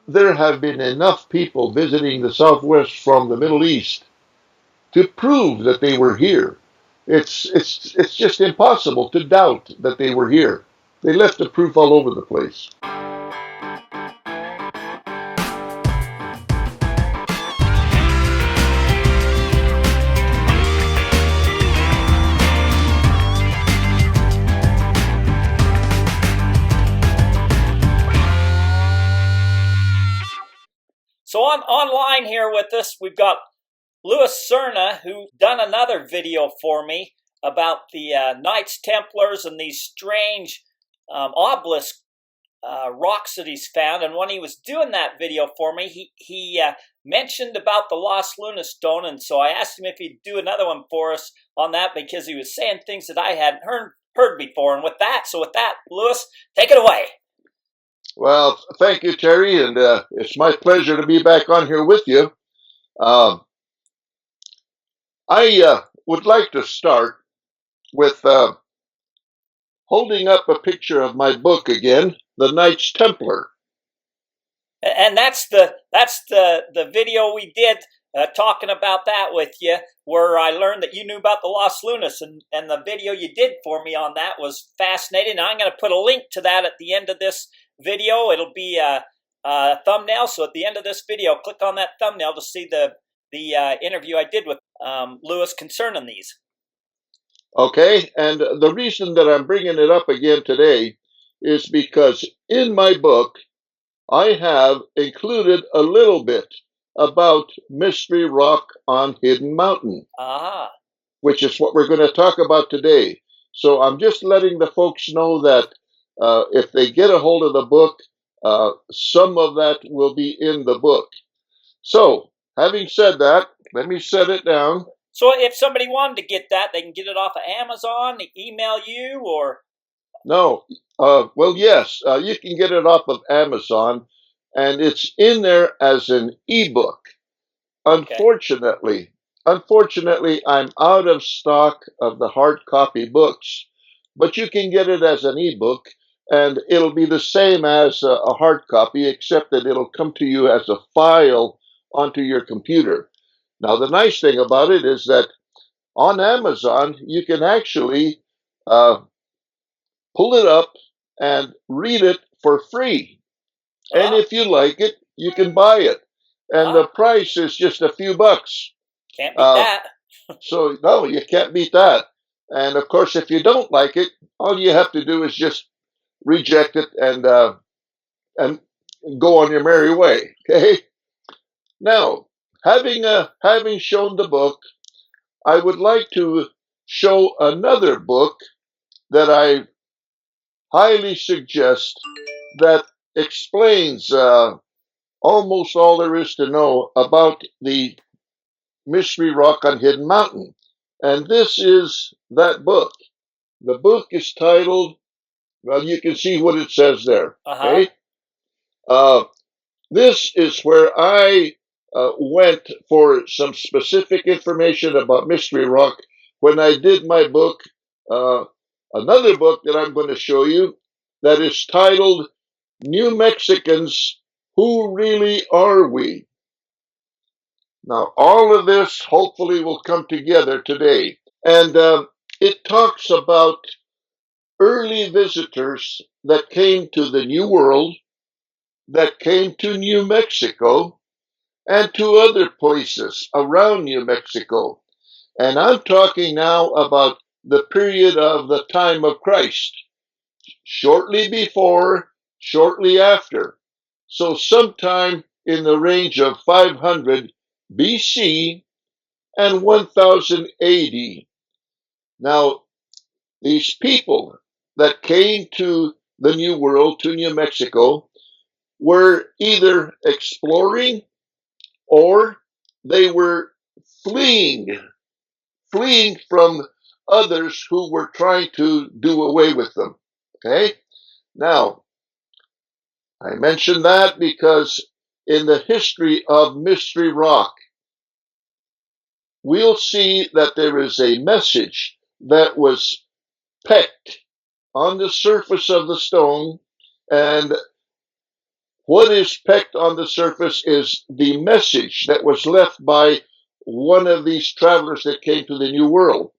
there have been enough people visiting the Southwest from the Middle East to prove that they were here. It's just impossible to doubt that they were here. They left the proof all over the place. So online here with us, we've got Louis Serna, who's done another video for me about the Knights Templars and these strange obelisk rocks that he's found. And when he was doing that video for me, he mentioned about the Los Lunas stone, and so I asked him if he'd do another one for us on that, because he was saying things that I hadn't heard before. And with that, Louis, take it away. Well, thank you, Terry, and it's my pleasure to be back on here with you. I would like to start with holding up a picture of my book again, The Knights Templar. And that's the video we did talking about that with you, where I learned that you knew about the Los Lunas, and the video you did for me on that was fascinating. And I'm going to put a link to that at the end of this video. It'll be a thumbnail, so at the end of this video, click on that thumbnail to see the interview I did with Louis concerning these. Okay, and the reason that I'm bringing it up again today is because in my book, I have included a little bit about Mystery Rock on Hidden Mountain, which is what we're going to talk about today. So I'm just letting the folks know that if they get a hold of the book, some of that will be in the book. So, having said that, let me set it down. So if somebody wanted to get that, they can get it off of Amazon, they email you, or? No. Well, yes, you can get it off of Amazon, and it's in there as an ebook. Okay. Unfortunately, I'm out of stock of the hard copy books, but you can get it as an ebook, and it'll be the same as a hard copy, except that it'll come to you as a file onto your computer. Now, the nice thing about it is that on Amazon, you can actually pull it up and read it for free. And if you like it, you can buy it. And the price is just a few bucks. Can't beat that. So, no, you can't beat that. And, of course, if you don't like it, all you have to do is just reject it and go on your merry way. Okay? Now, having shown the book, I would like to show another book that I highly suggest that explains almost all there is to know about the Mystery Rock on Hidden Mountain. And this is that book. The book is titled, well, you can see what it says there. Okay? This is where I went for some specific information about Mystery Rock when I did my book, another book that I'm going to show you that is titled New Mexicans, Who Really Are We? Now, all of this hopefully will come together today. And it talks about early visitors that came to the New World, that came to New Mexico, and to other places around New Mexico. And I'm talking now about the period of the time of Christ, shortly before, shortly after. So sometime in the range of 500 BC and 1000 AD. Now, these people that came to the New World, to New Mexico, were either exploring or they were fleeing from others who were trying to do away with them. Okay? Now, I mention that because in the history of Mystery Rock, we'll see that there is a message that was pecked on the surface of the stone, and what is pecked on the surface is the message that was left by one of these travelers that came to the New World.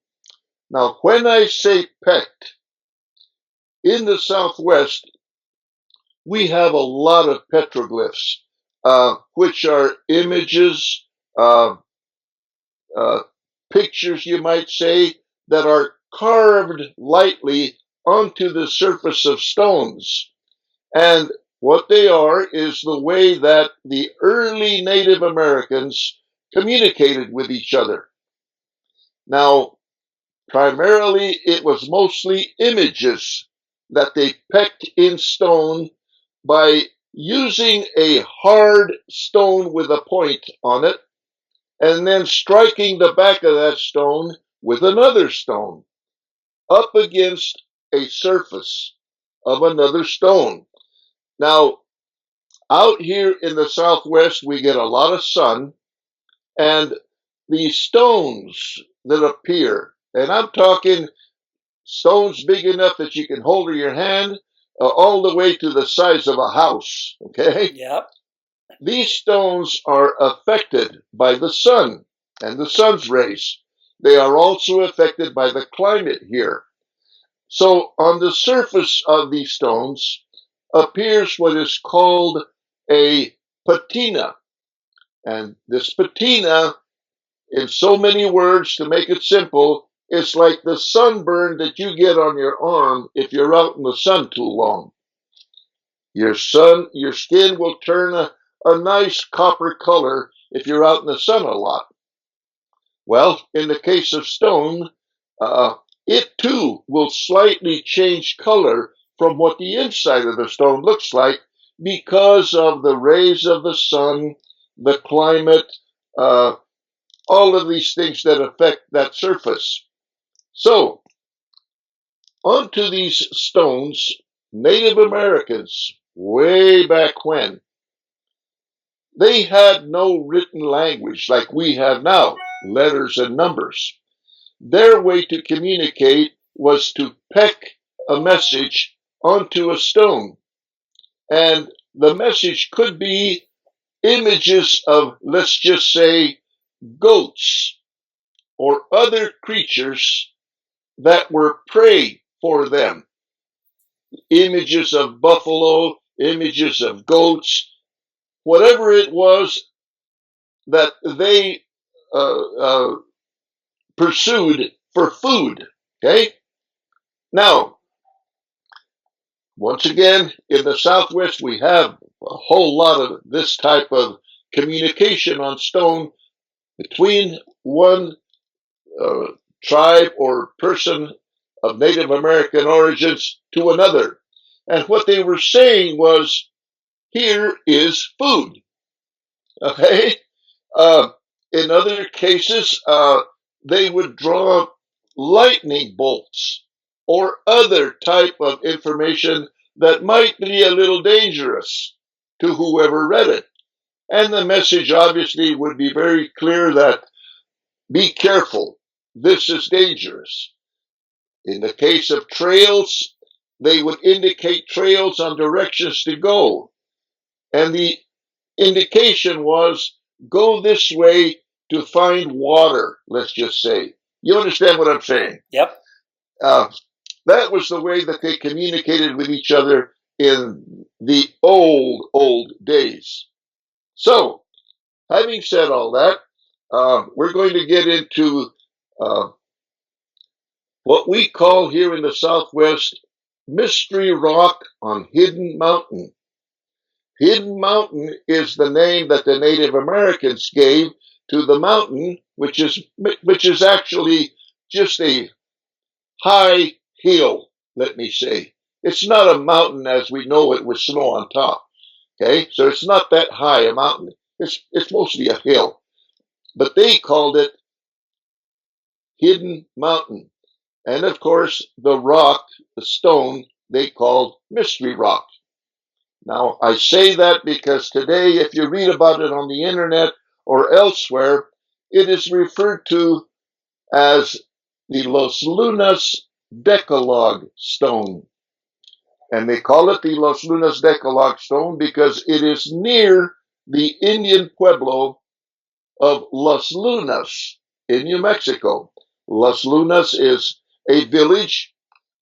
Now, when I say pecked, in the Southwest, we have a lot of petroglyphs, which are images, uh, pictures, you might say, that are carved lightly onto the surface of stones. And what they are is the way that the early Native Americans communicated with each other. Now, primarily, it was mostly images that they pecked in stone by using a hard stone with a point on it and then striking the back of that stone with another stone up against a surface of another stone. Now, out here in the Southwest, we get a lot of sun, and the stones that appear, and I'm talking stones big enough that you can hold in your hand, all the way to the size of a house, okay? Yep. These stones are affected by the sun and the sun's rays. They are also affected by the climate here. So on the surface of these stones appears what is called a patina. And this patina, in so many words, to make it simple, is like the sunburn that you get on your arm if you're out in the sun too long. Your skin will turn a nice copper color if you're out in the sun a lot. Well, in the case of stone, it too will slightly change color from what the inside of the stone looks like because of the rays of the sun, the climate, all of these things that affect that surface. So, onto these stones, Native Americans, way back when, they had no written language like we have now, letters and numbers. Their way to communicate was to peck a message onto a stone. And the message could be images of, let's just say, goats or other creatures that were prey for them. Images of buffalo, images of goats, whatever it was that they pursued for food. Okay? Now, once again, in the Southwest, we have a whole lot of this type of communication on stone between one tribe or person of Native American origins to another. And what they were saying was, here is food. Okay? In other cases, they would draw lightning bolts or other type of information that might be a little dangerous to whoever read it. And the message obviously would be very clear that be careful, this is dangerous. In the case of trails, they would indicate trails on directions to go. And the indication was go this way to find water, let's just say. You understand what I'm saying? Yep. That was the way that they communicated with each other in the old days. So, having said all that, we're going to get into what we call here in the Southwest Mystery Rock on Hidden Mountain. Hidden Mountain is the name that the Native Americans gave to the mountain, which is actually just a high hill, let me say. It's not a mountain as we know it with snow on top. Okay, so it's not that high a mountain. It's mostly a hill. But they called it Hidden Mountain. And of course, the rock, the stone, they called Mystery Rock. Now, I say that because today, if you read about it on the internet or elsewhere, it is referred to as the Los Lunas Decalogue stone. And they call it the Los Lunas Decalogue stone because it is near the Indian pueblo of Los Lunas in New Mexico. Los Lunas is a village,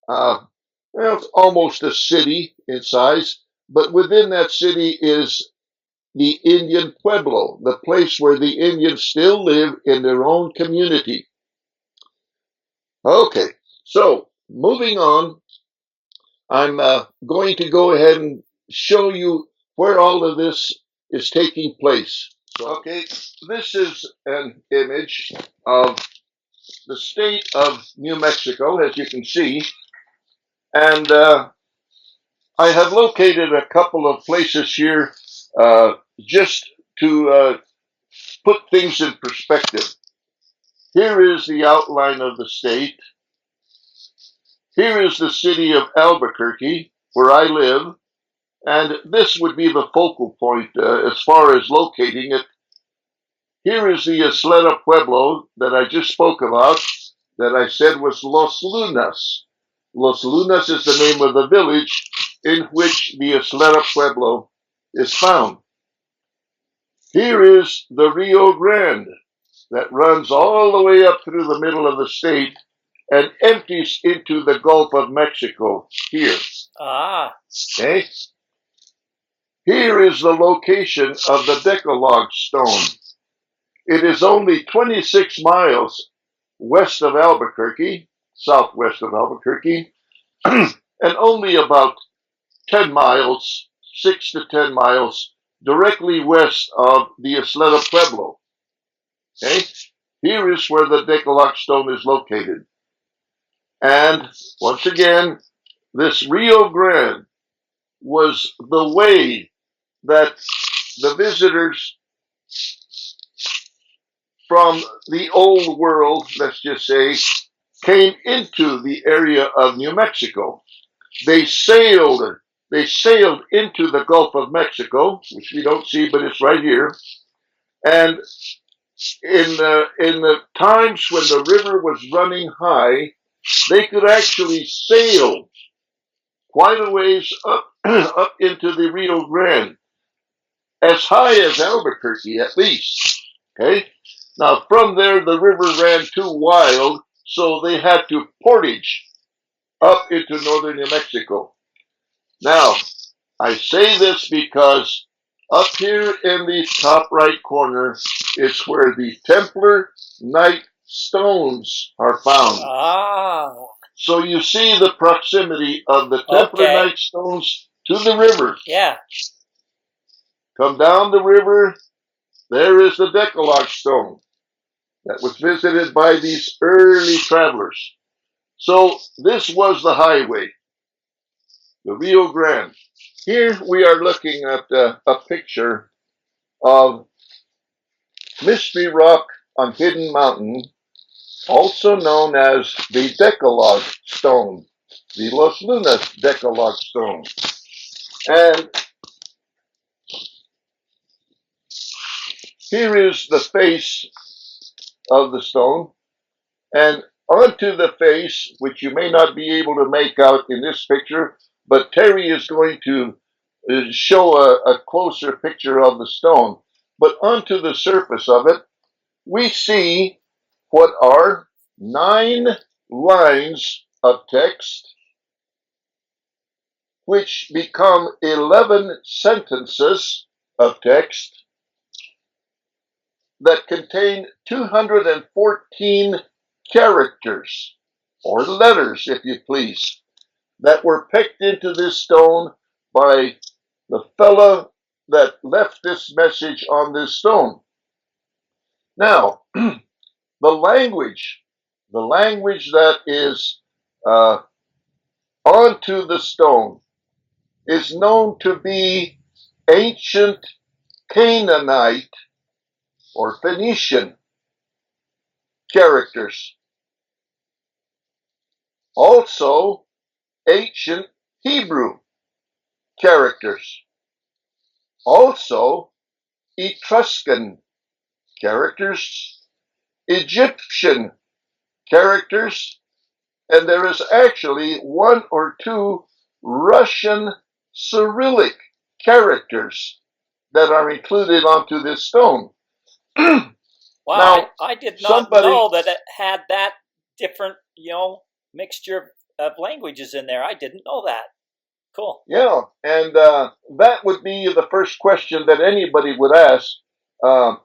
well, it's almost a city in size, but within that city is the Indian pueblo, the place where the Indians still live in their own community. Okay, so moving on, I'm going to go ahead and show you where all of this is taking place. Okay, this is an image of the state of New Mexico, as you can see, and I have located a couple of places here just to put things in perspective. Here is the outline of the state. Here is the city of Albuquerque, where I live, and this would be the focal point as far as locating it. Here is the Isleta Pueblo that I just spoke about, that I said was Los Lunas. Los Lunas is the name of the village in which the Isleta Pueblo is found. Here is the Rio Grande that runs all the way up through the middle of the state and empties into the Gulf of Mexico here. Okay. Here is the location of the Decalogue stone. It is only 26 miles west of Albuquerque, southwest of Albuquerque, and only about 10 miles, 6 to 10 miles, directly west of the Isleta Pueblo. Okay? Here is where the Decalogue stone is located. And once again, this Rio Grande was the way that the visitors from the old world, let's just say, came into the area of New Mexico. They sailed into the Gulf of Mexico, which we don't see, but it's right here. And in the times when the river was running high, they could actually sail quite a ways up, up into the Rio Grande, as high as Albuquerque at least. Okay? Now from there the river ran too wild, so they had to portage up into northern New Mexico. Now, I say this because up here in the top right corner is where the Templar Knight stones are found. So you see the proximity of the Templar Knight stones to the river. Yeah. Come down the river, there is the Decalogue stone that was visited by these early travelers. So this was the highway, the Rio Grande. Here we are looking at a picture of Mystery Rock on Hidden Mountain, also known as the Decalogue stone, the Los Lunas Decalogue stone. And here is the face of the stone, and onto the face, which you may not be able to make out in this picture, but Terry is going to show a closer picture of the stone. But onto the surface of it, we see what are 9 lines of text, which become 11 sentences of text that contain 214 characters, or letters, if you please, that were picked into this stone by the fellow that left this message on this stone. Now, the language that is onto the stone is known to be ancient Canaanite or Phoenician characters. Also, ancient Hebrew characters. Also, Etruscan characters, Egyptian characters, and there is actually 1 or 2 Russian Cyrillic characters that are included onto this stone. Wow, Now, I did not somebody, know that it had that different, mixture of languages in there. I didn't know that. Cool. yeah, and that would be the first question that anybody would ask. Uh,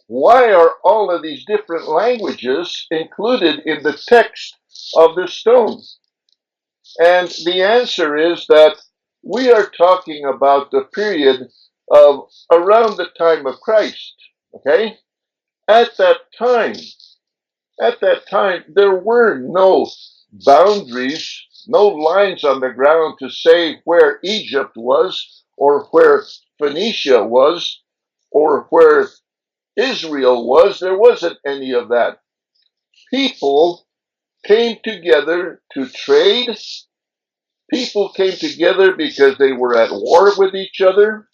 why are all of these different languages included in the text of this stone? And the answer is that we are talking about the period of around the time of Christ. Okay? At that time, there were no boundaries, no lines on the ground to say where Egypt was, or where Phoenicia was, or where Israel was. There wasn't any of that. People came together to trade. People came together because they were at war with each other.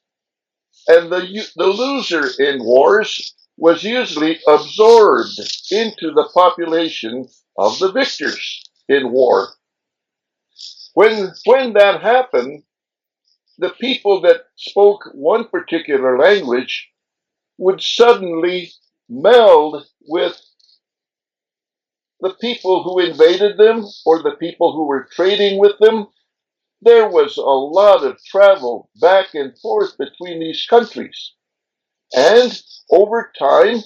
And the loser in wars was usually absorbed into the population of the victors in war. When that happened, the people that spoke one particular language would suddenly meld with the people who invaded them or the people who were trading with them. There was a lot of travel back and forth between these countries. And over time,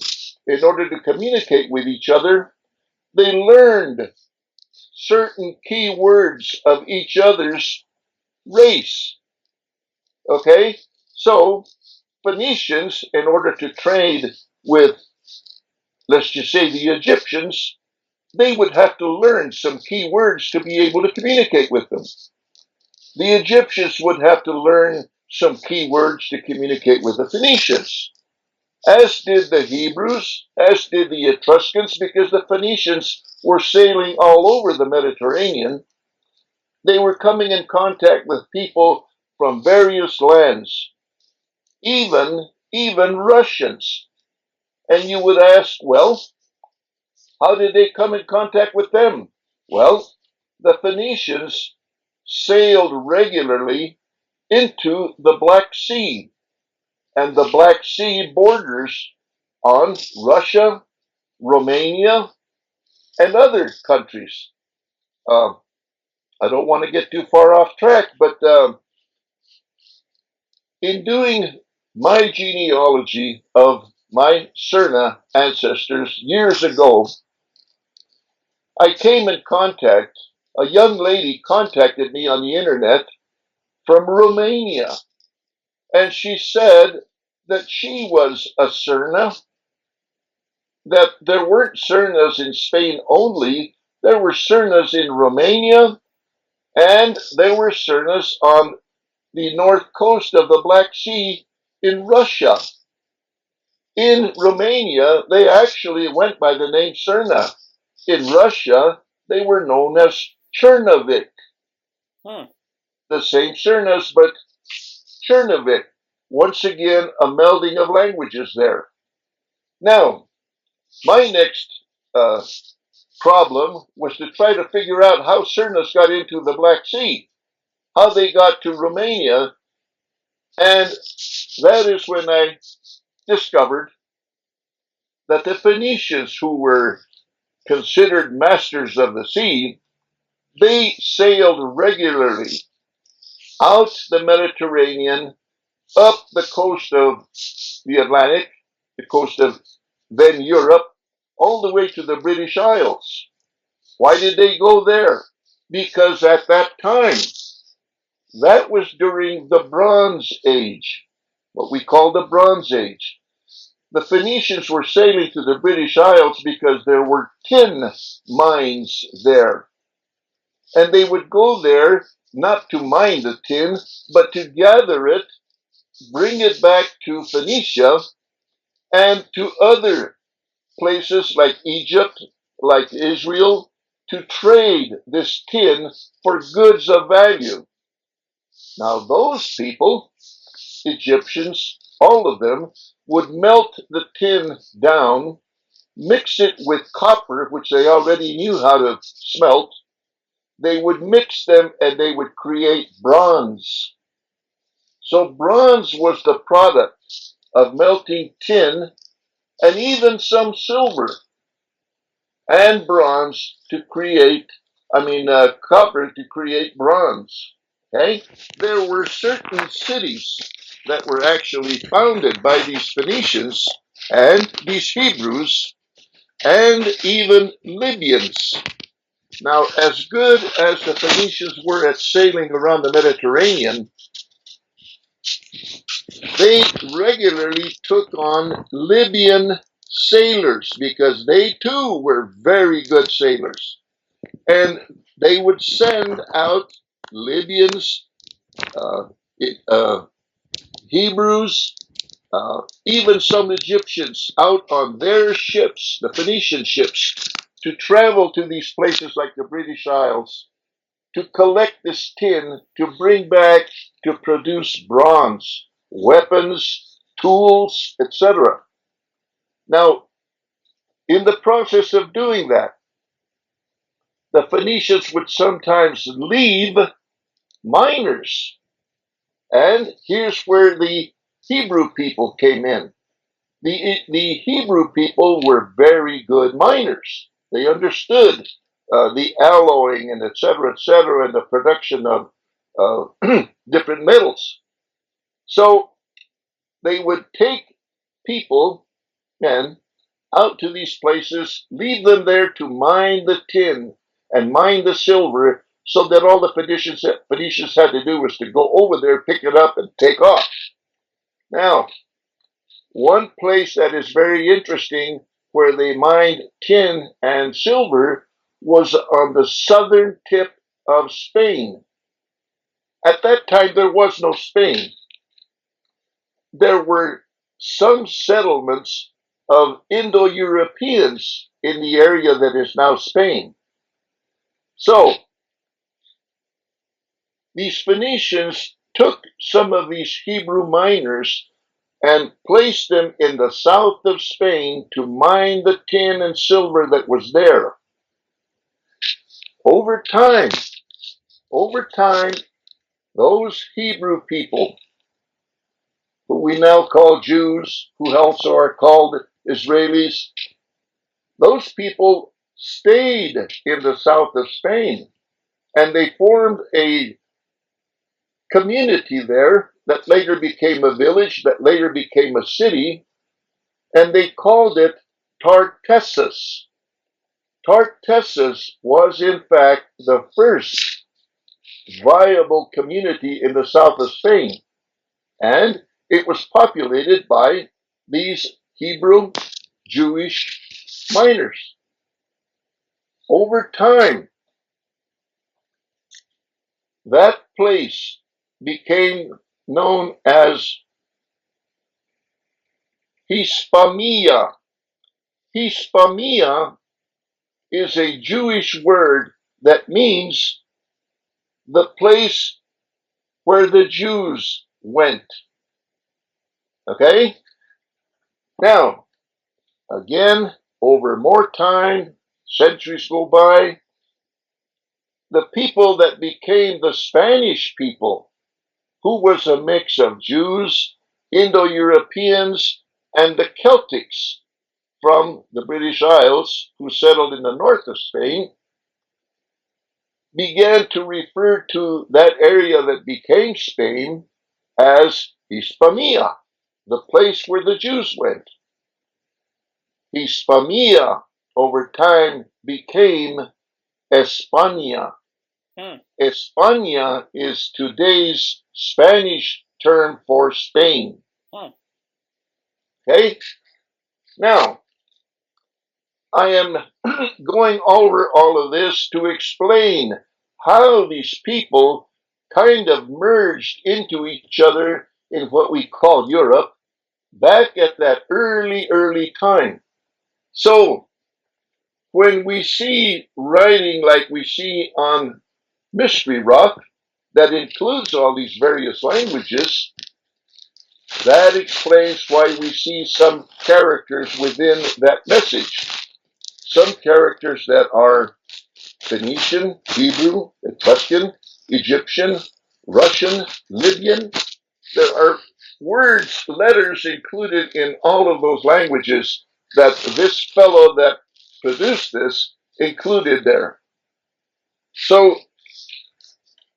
in order to communicate with each other, they learned certain key words of each other's race. Okay? So, Phoenicians, in order to trade with, let's just say, the Egyptians, they would have to learn some key words to be able to communicate with them. The Egyptians would have to learn some key words to communicate with the Phoenicians, as did the Hebrews, as did the Etruscans, because the Phoenicians were sailing all over the Mediterranean. They were coming in contact with people from various lands, even Russians. And you would ask, well, how did they come in contact with them? Well, the Phoenicians sailed regularly into the Black Sea, and the Black Sea borders on Russia, Romania, and other countries. Uh, I don't want to get too far off track, but in doing my genealogy of my Serna ancestors years ago, I came in contact, a young lady contacted me on the internet from Romania, and she said that she was a Serna, that there weren't Sernas in Spain only, there were Sernas in Romania, and there were Sernas on the north coast of the Black Sea in Russia. In Romania, they actually went by the name Serna. In Russia, they were known as Chernovik. The same Sernas, but Chernovik. Once again, a melding of languages there. Now, my next problem was to try to figure out how Sernas got into the Black Sea, how they got to Romania, and that is when I discovered that the Phoenicians, who were considered masters of the sea, they sailed regularly out the Mediterranean, up the coast of the Atlantic, the coast of then Europe, all the way to the British Isles. Why did they go there? Because at that time, that was during the Bronze Age, what we call the Bronze Age. The Phoenicians were sailing to the British Isles because there were tin mines there. And they would go there not to mine the tin, but to gather it, bring it back to Phoenicia and to other places like Egypt, like Israel, to trade this tin for goods of value. Now, those people, Egyptians, all of them, would melt the tin down, mix it with copper, which they already knew how to smelt, they would mix them and they would create bronze. So bronze was the product of melting tin and even some silver and bronze to create, copper to create bronze. Okay? There were certain cities that were actually founded by these Phoenicians and these Hebrews and even Libyans. Now, as good as the Phoenicians were at sailing around the Mediterranean, they regularly took on Libyan sailors because they too were very good sailors. And they would send out Libyans, uh, Hebrews, even some Egyptians out on their ships, the Phoenician ships, to travel to these places like the British Isles to collect this tin to bring back to produce bronze, weapons, tools, etc. Now, in the process of doing that, the Phoenicians would sometimes leave miners. And here's where the Hebrew people came in. The Hebrew people were very good miners. They understood the alloying and et cetera, and the production of different metals. So they would take people and out to these places, leave them there to mine the tin and mine the silver, so that all the Phoenicians had to do was to go over there, pick it up, and take off. Now, one place that is very interesting where they mined tin and silver was on the southern tip of Spain. At that time, there was no Spain. There were some settlements of Indo-Europeans in the area that is now Spain. So, these Phoenicians took some of these Hebrew miners and placed them in the south of Spain to mine the tin and silver that was there. Over time, those Hebrew people, who we now call Jews, who also are called Israelis, those people stayed in the south of Spain, and they formed a community there that later became a village, that later became a city, and they called it Tartessus. Tartessus was, in fact, the first viable community in the south of Spain, and it was populated by these Hebrew Jewish miners. Over time, that place became known as Hispania. Hispania is a Jewish word that means the place where the Jews went. Okay? Now, again, over more time, centuries go by, the people that became the Spanish people, who was a mix of Jews, Indo-Europeans, and the Celtics from the British Isles, who settled in the north of Spain, began to refer to that area that became Spain as Hispania, the place where the Jews went. Hispania, over time, became España. España is today's Spanish term for Spain. Okay? Now, I am going over all of this to explain how these people kind of merged into each other in what we call Europe back at that early time. So, when we see writing like we see on Mystery Rock that includes all these various languages, that explains why we see some characters within that message. Some characters that are Phoenician, Hebrew, Etruscan, Egyptian, Russian, Libyan. There are words, letters included in all of those languages that this fellow that produced this included there. So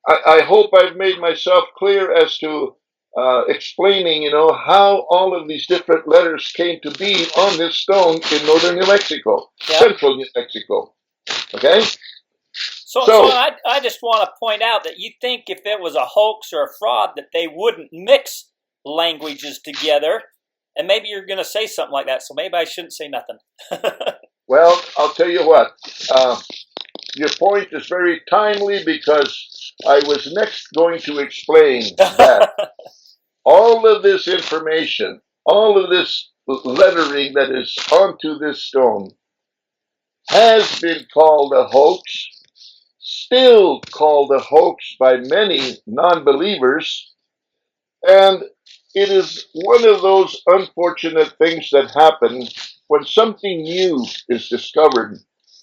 I hope I've made myself clear as to explaining, how all of these different letters came to be on this stone in northern New Mexico, central New Mexico. Okay? So I just want to point out that you think if it was a hoax or a fraud that they wouldn't mix languages together, and maybe you're going to say something like that, so maybe I shouldn't say nothing. Well, I'll tell you what. Your point is very timely because I was next going to explain that all of this information, all of this lettering that is onto this stone has been called a hoax, still called a hoax by many non-believers, and it is one of those unfortunate things that happen when something new is discovered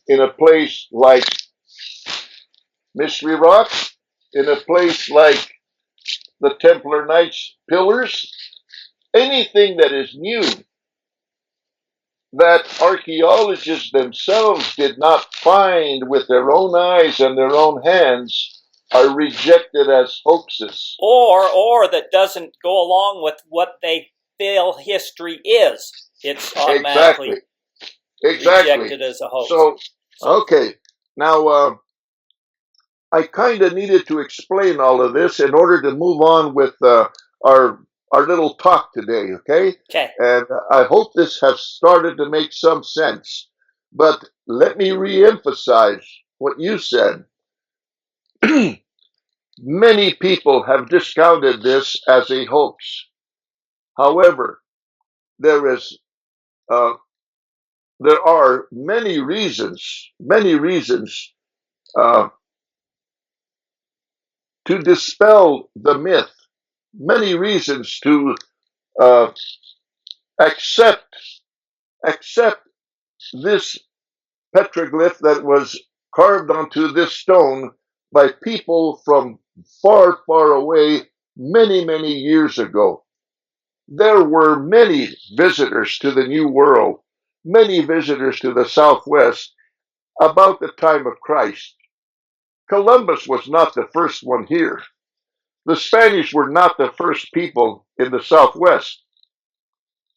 in a place like Mystery Rock, in a place like the Templar Knights Pillars, anything that is new that archaeologists themselves did not find with their own eyes and their own hands are rejected as hoaxes. Or that doesn't go along with what they feel history is. It's automatically rejected as a hoax. So okay. Now, I kind of needed to explain all of this in order to move on with our little talk today, okay? Okay. And I hope this has started to make some sense. But let me reemphasize what you said. Many people have discounted this as a hoax. However, there are many reasons to dispel the myth, many reasons to accept this petroglyph that was carved onto this stone by people from far, far away many, many years ago. There were many visitors to the New World, many visitors to the Southwest about the time of Christ. Columbus was not the first one here. The Spanish were not the first people in the Southwest.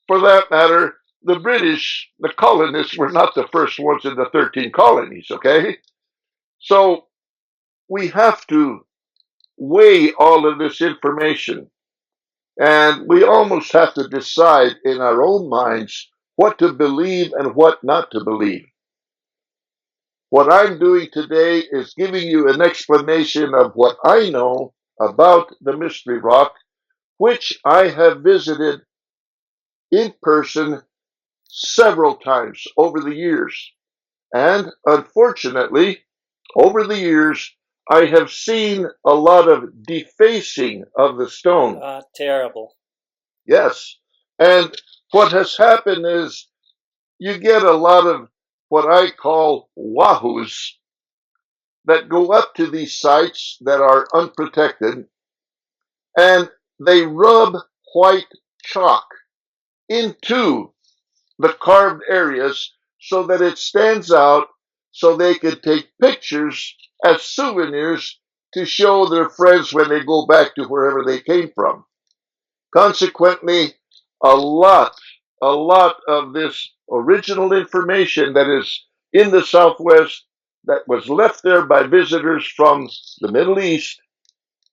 For that matter, the British, the colonists, were not the first ones in the 13 colonies, okay? So we have to weigh all of this information, and we almost have to decide in our own minds what to believe and what not to believe. What I'm doing today is giving you an explanation of what I know about the Mystery Rock, which I have visited in person several times over the years. And unfortunately, over the years, I have seen a lot of defacing of the stone. Terrible. Yes. And what has happened is you get a lot of what I call wahoos that go up to these sites that are unprotected, and they rub white chalk into the carved areas so that it stands out, so they can take pictures as souvenirs to show their friends when they go back to wherever they came from. Consequently, a lot of this original information that is in the Southwest that was left there by visitors from the Middle East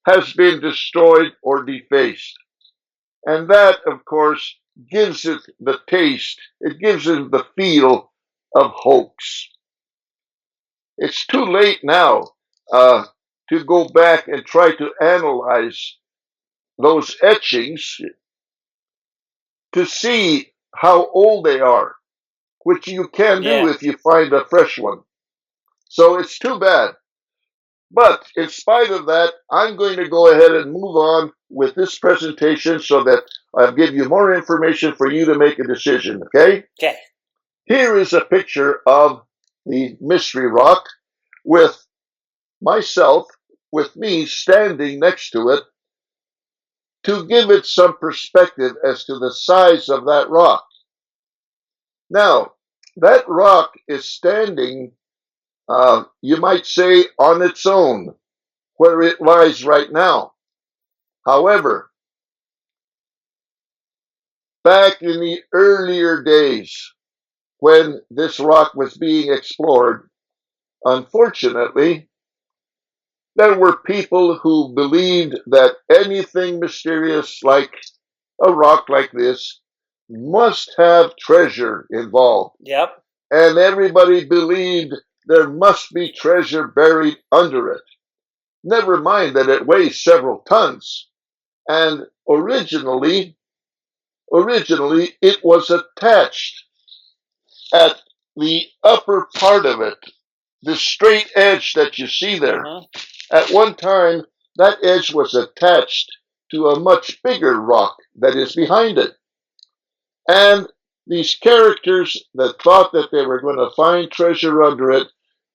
has been destroyed or defaced. And that, of course, gives it the taste, it gives it the feel of hoax. It's too late now to go back and try to analyze those etchings to see how old they are, which you can do if you find a fresh one. So it's too bad. But in spite of that, I'm going to go ahead and move on with this presentation so that I'll give you more information for you to make a decision, okay? Okay. Here is a picture of the Mystery Rock. with myself, with me standing next to it, to give it some perspective as to the size of that rock. Now, that rock is standing, you might say, on its own, where it lies right now. However, back in the earlier days, when this rock was being explored, unfortunately, there were people who believed that anything mysterious like a rock like this must have treasure involved. Yep. And everybody believed there must be treasure buried under it. Never mind that it weighs several tons. And originally it was attached at the upper part of it, the straight edge that you see there. At one time, that edge was attached to a much bigger rock that is behind it. And these characters that thought that they were going to find treasure under it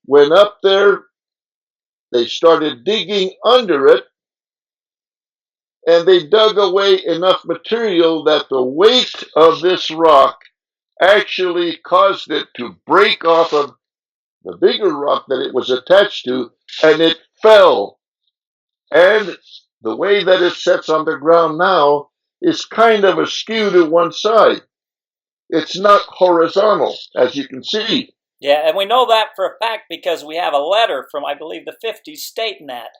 went up there, they started digging under it, and they dug away enough material that the weight of this rock actually caused it to break off of the bigger rock that it was attached to, and it fell. And the way that it sits on the ground now is kind of askew to one side. It's not horizontal, as you can see. Yeah, and we know that for a fact because we have a letter from, I believe, the 50s stating that.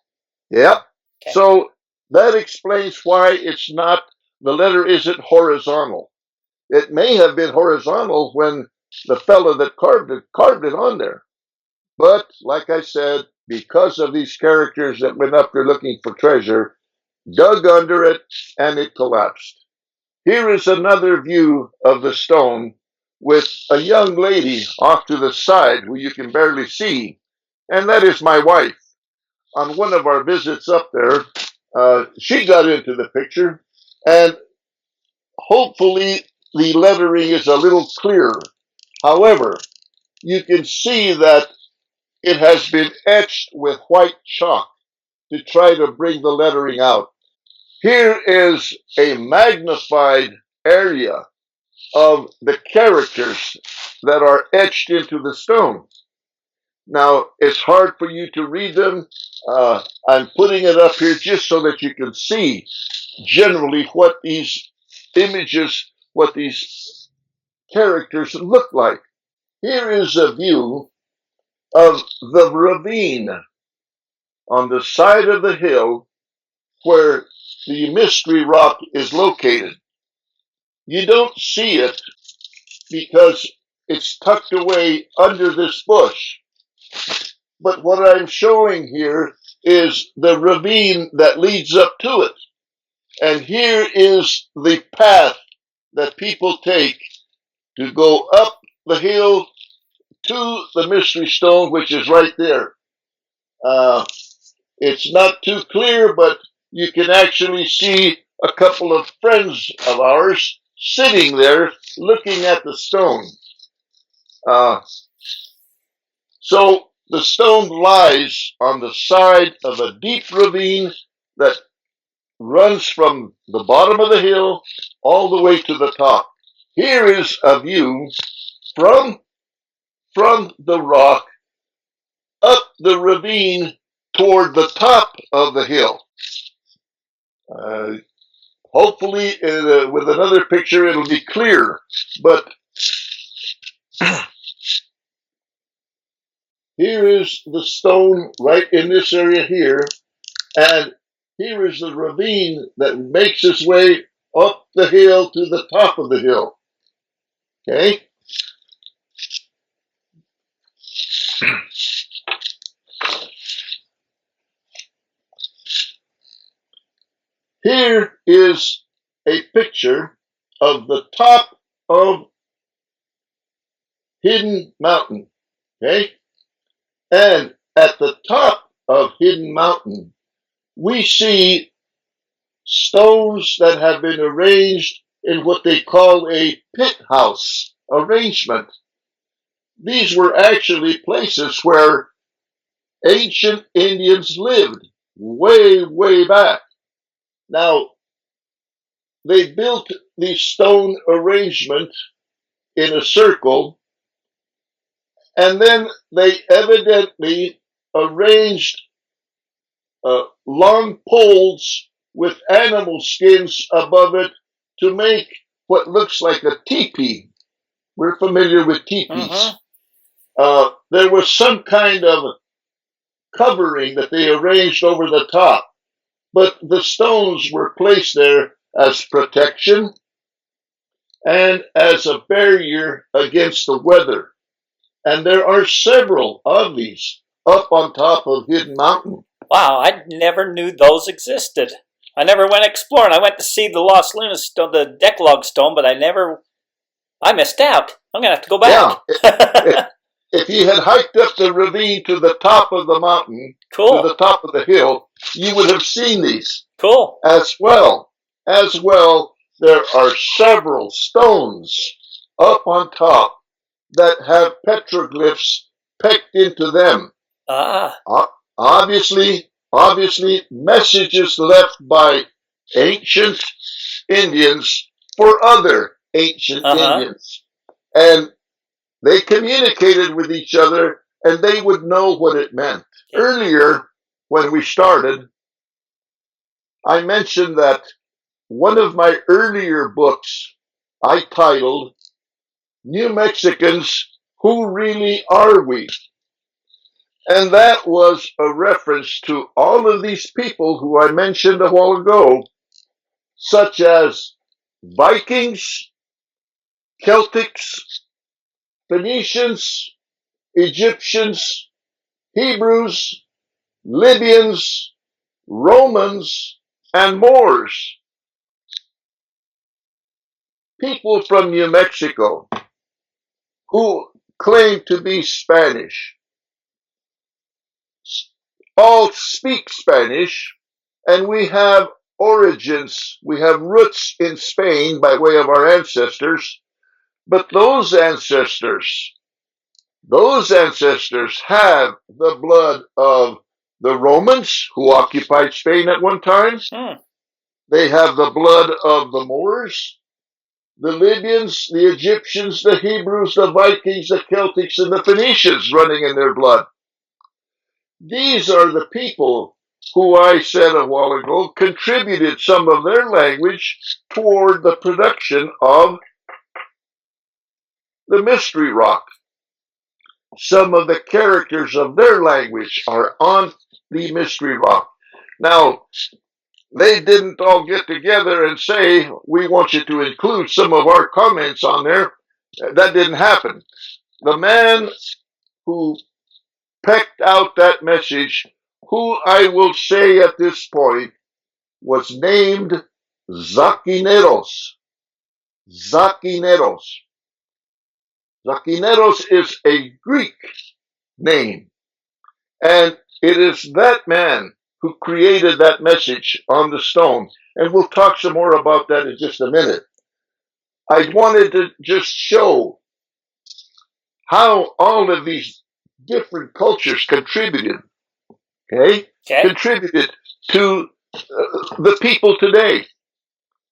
Yep. Okay. So that explains why it's not, the letter isn't horizontal. It may have been horizontal when the fellow that carved it on there. But, like I said, because of these characters that went up there looking for treasure, dug under it, and it collapsed. Here is another view of the stone with a young lady off to the side who you can barely see, and that is my wife. On one of our visits up there, she got into the picture, and hopefully the lettering is a little clearer. However, you can see that it has been etched with white chalk to try to bring the lettering out. Here is a magnified area of the characters that are etched into the stone. Now, it's hard for you to read them. I'm putting it up here just so that you can see generally what these images, what these characters look like. Here is a view of the ravine on the side of the hill where the mystery rock is located. You don't see it because it's tucked away under this bush. But what I'm showing here is the ravine that leads up to it. And here is the path that people take to go up the hill to the mystery stone, which is right there. It's not too clear, but you can actually see a couple of friends of ours sitting there looking at the stone. So the stone lies on the side of a deep ravine that runs from the bottom of the hill all the way to the top. Here is a view from the rock up the ravine toward the top of the hill. Hopefully, with another picture, it'll be clear. But here is the stone right in this area here, and here is the ravine that makes its way up the hill to the top of the hill. Okay? Here is a picture of the top of Hidden Mountain. Okay? And at the top of Hidden Mountain, we see stones that have been arranged in what they call a pit house arrangement. These were actually places where ancient Indians lived way, way back. Now, they built the stone arrangement in a circle, and then they evidently arranged long poles with animal skins above it to make what looks like a teepee. We're familiar with teepees. There was some kind of covering that they arranged over the top, but the stones were placed there as protection and as a barrier against the weather. And there are several of these up on top of Hidden Mountain. Wow, I never knew those existed. I never went exploring. I went to see the Los Lunas stone, the Decalogue stone, but I missed out. I'm going to have to go back. Yeah. If you had hiked up the ravine to the top of the mountain, cool. to the top of the hill, you would have seen these. Cool. As well, there are several stones up on top that have petroglyphs pecked into them. Obviously, messages left by ancient Indians for other ancient Indians. And they communicated with each other, and they would know what it meant. Earlier, when we started, I mentioned that one of my earlier books I titled New Mexicans, Who Really Are We? And that was a reference to all of these people who I mentioned a while ago, such as Vikings, Celtics, Phoenicians, Egyptians, Hebrews, Libyans, Romans, and Moors. People from New Mexico who claim to be Spanish all speak Spanish, and we have origins, we have roots in Spain by way of our ancestors, but those ancestors have the blood of the Romans who occupied Spain at one time. They have the blood of the Moors, the Libyans, the Egyptians, the Hebrews, the Vikings, the Celtics, and the Phoenicians running in their blood. These are the people who I said a while ago contributed some of their language toward the production of the mystery rock. Some of the characters of their language are on the mystery rock. Now, they didn't all get together and say, we want you to include some of our comments on there. That didn't happen. The man who pecked out that message, who I will say at this point, was named Zaquineros. Zaquineros. Zaquineros is a Greek name. And it is that man who created that message on the stone. And we'll talk some more about that in just a minute. I wanted to just show how all of these different cultures contributed, contributed to the people today.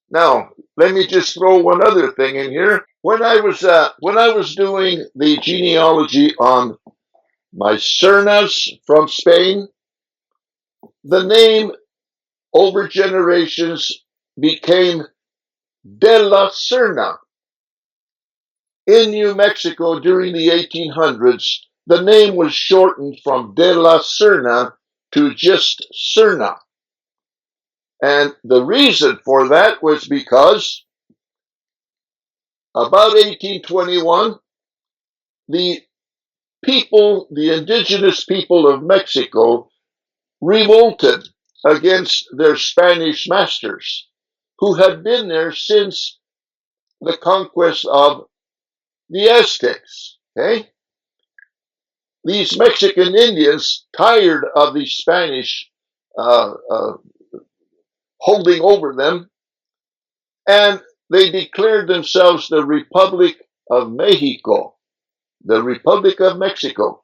Now, let me just throw one other thing in here. When I was doing the genealogy on my Sernas from Spain, the name over generations became de la Serna. In New Mexico during the 1800s, the name was shortened from de la Serna to just Serna. And the reason for that was because about 1821, the indigenous people of Mexico revolted against their Spanish masters, who had been there since the conquest of the Aztecs. These Mexican Indians, tired of the Spanish holding over them, and they declared themselves the Republic of Mexico, the Republic of Mexico.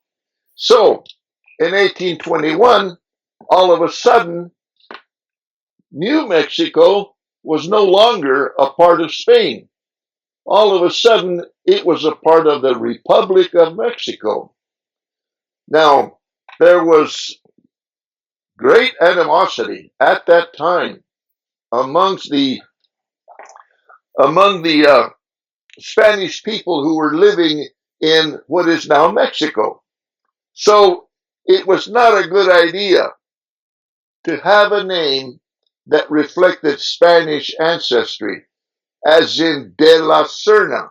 So in 1821, all of a sudden, New Mexico was no longer a part of Spain. All of a sudden, it was a part of the Republic of Mexico. Now, there was great animosity at that time among the Spanish people who were living in what is now Mexico. So it was not a good idea to have a name that reflected Spanish ancestry, as in de la Serna.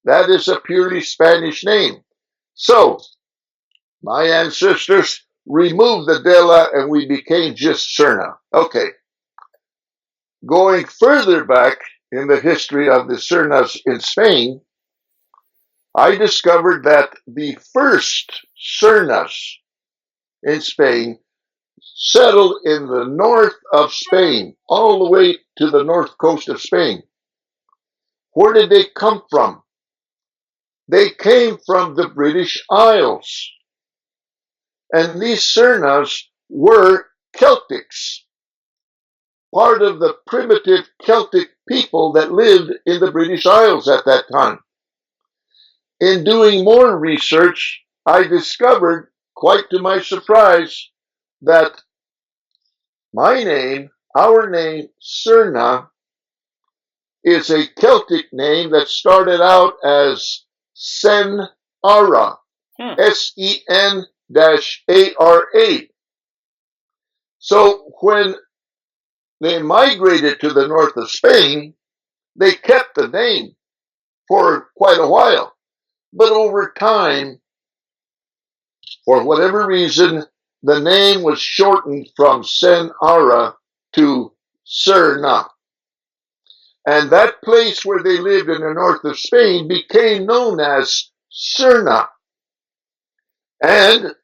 That is a purely Spanish name. So my ancestors removed the de la and we became just Serna. Okay. Going further back in the history of the Sernas in Spain, I discovered that the first Sernas in Spain settled in the north of Spain, all the way to the north coast of Spain. Where did they come from? They came from the British Isles. And these Sernas were Celtics, part of the primitive Celtic people that lived in the British Isles at that time. In doing more research, I discovered, quite to my surprise, that my name, our name, Serna, is a Celtic name that started out as Senara, S-E-N-A-R-A. So when they migrated to the north of Spain, they kept the name for quite a while. But over time, for whatever reason, the name was shortened from Senara to Serna. And that place where they lived in the north of Spain became known as Serna. And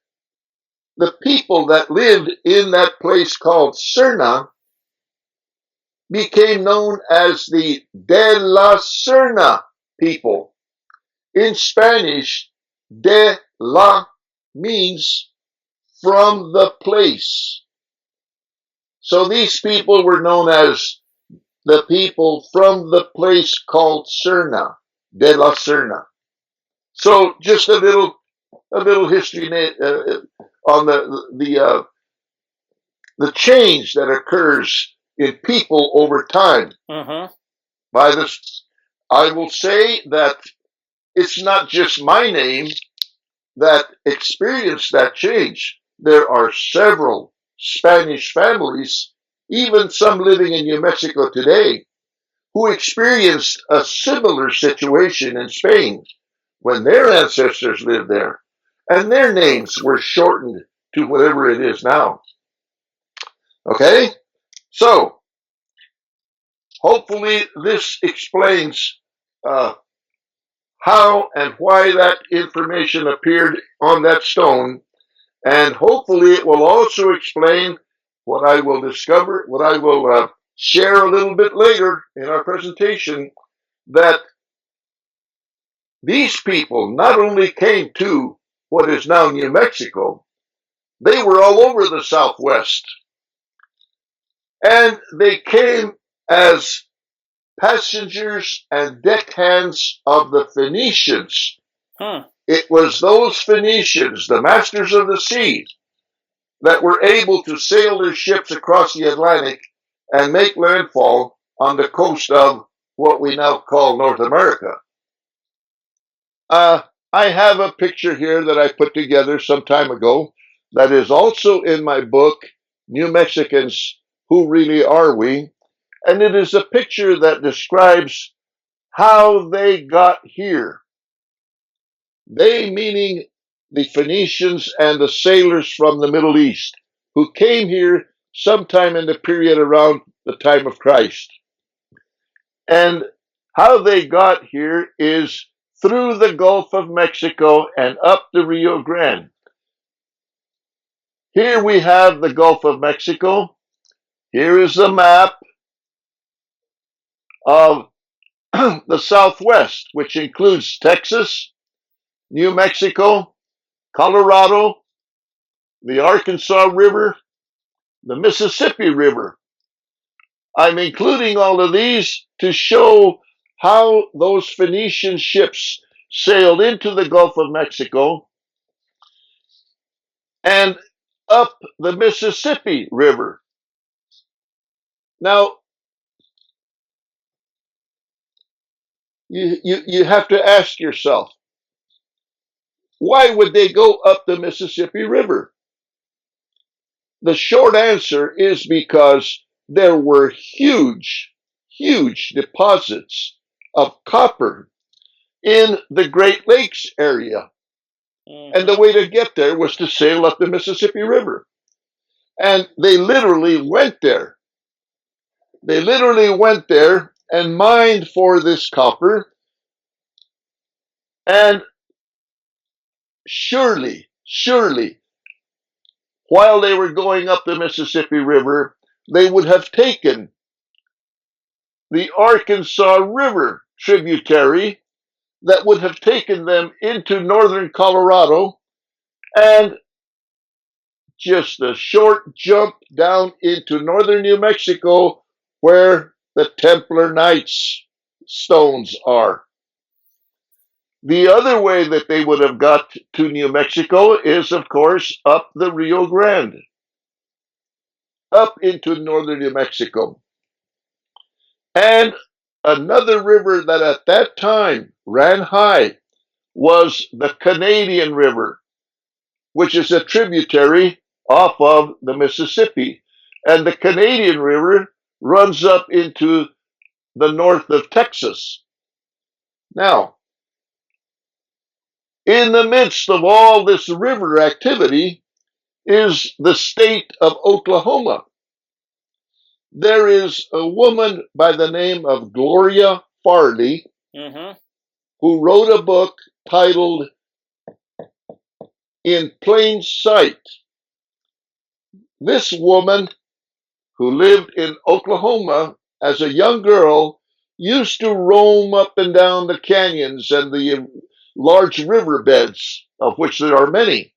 the people that lived in that place called Serna became known as the de la Serna people. In Spanish, de la means from the place. So these people were known as the people from the place called Serna, de la Serna. So just a little history on the change that occurs in people over time. Mm-hmm. By this, I will say that it's not just my name that experienced that change. There are several Spanish families, even some living in New Mexico today, who experienced a similar situation in Spain when their ancestors lived there, and their names were shortened to whatever it is now. Okay? So, hopefully this explains how and why that information appeared on that stone, and hopefully it will also explain what I will discover, what I will share a little bit later in our presentation, that these people not only came to what is now New Mexico, they were all over the Southwest. And they came as passengers and deckhands of the Phoenicians. It was those Phoenicians, the masters of the sea, that were able to sail their ships across the Atlantic and make landfall on the coast of what we now call North America. I have a picture here that I put together some time ago that is also in my book, New Mexicans, Who Really Are We? And it is a picture that describes how they got here. They meaning the Phoenicians and the sailors from the Middle East who came here sometime in the period around the time of Christ. And how they got here is through the Gulf of Mexico and up the Rio Grande. Here we have the Gulf of Mexico. Here is the map of the Southwest, which includes Texas, New Mexico, Colorado, the Arkansas River, the Mississippi River. I'm including all of these to show how those Phoenician ships sailed into the Gulf of Mexico and up the Mississippi River. Now, you have to ask yourself, why would they go up the Mississippi River? The short answer is because there were huge, huge deposits of copper in the Great Lakes area. And the way to get there was to sail up the Mississippi River. And they literally went there. They literally went there and mined for this copper. And surely, while they were going up the Mississippi River, they would have taken the Arkansas River tributary that would have taken them into northern Colorado and just a short jump down into northern New Mexico where the Templar Knights stones are. The other way that they would have got to New Mexico is, of course, up the Rio Grande, up into northern New Mexico. And another river that at that time ran high was the Canadian River, which is a tributary off of the Mississippi. And the Canadian River runs up into the north of Texas. Now, in the midst of all this river activity is the state of Oklahoma. There is a woman by the name of Gloria Farley who wrote a book titled In Plain Sight. This woman, who lived in Oklahoma as a young girl, used to roam up and down the canyons and the large riverbeds, of which there are many.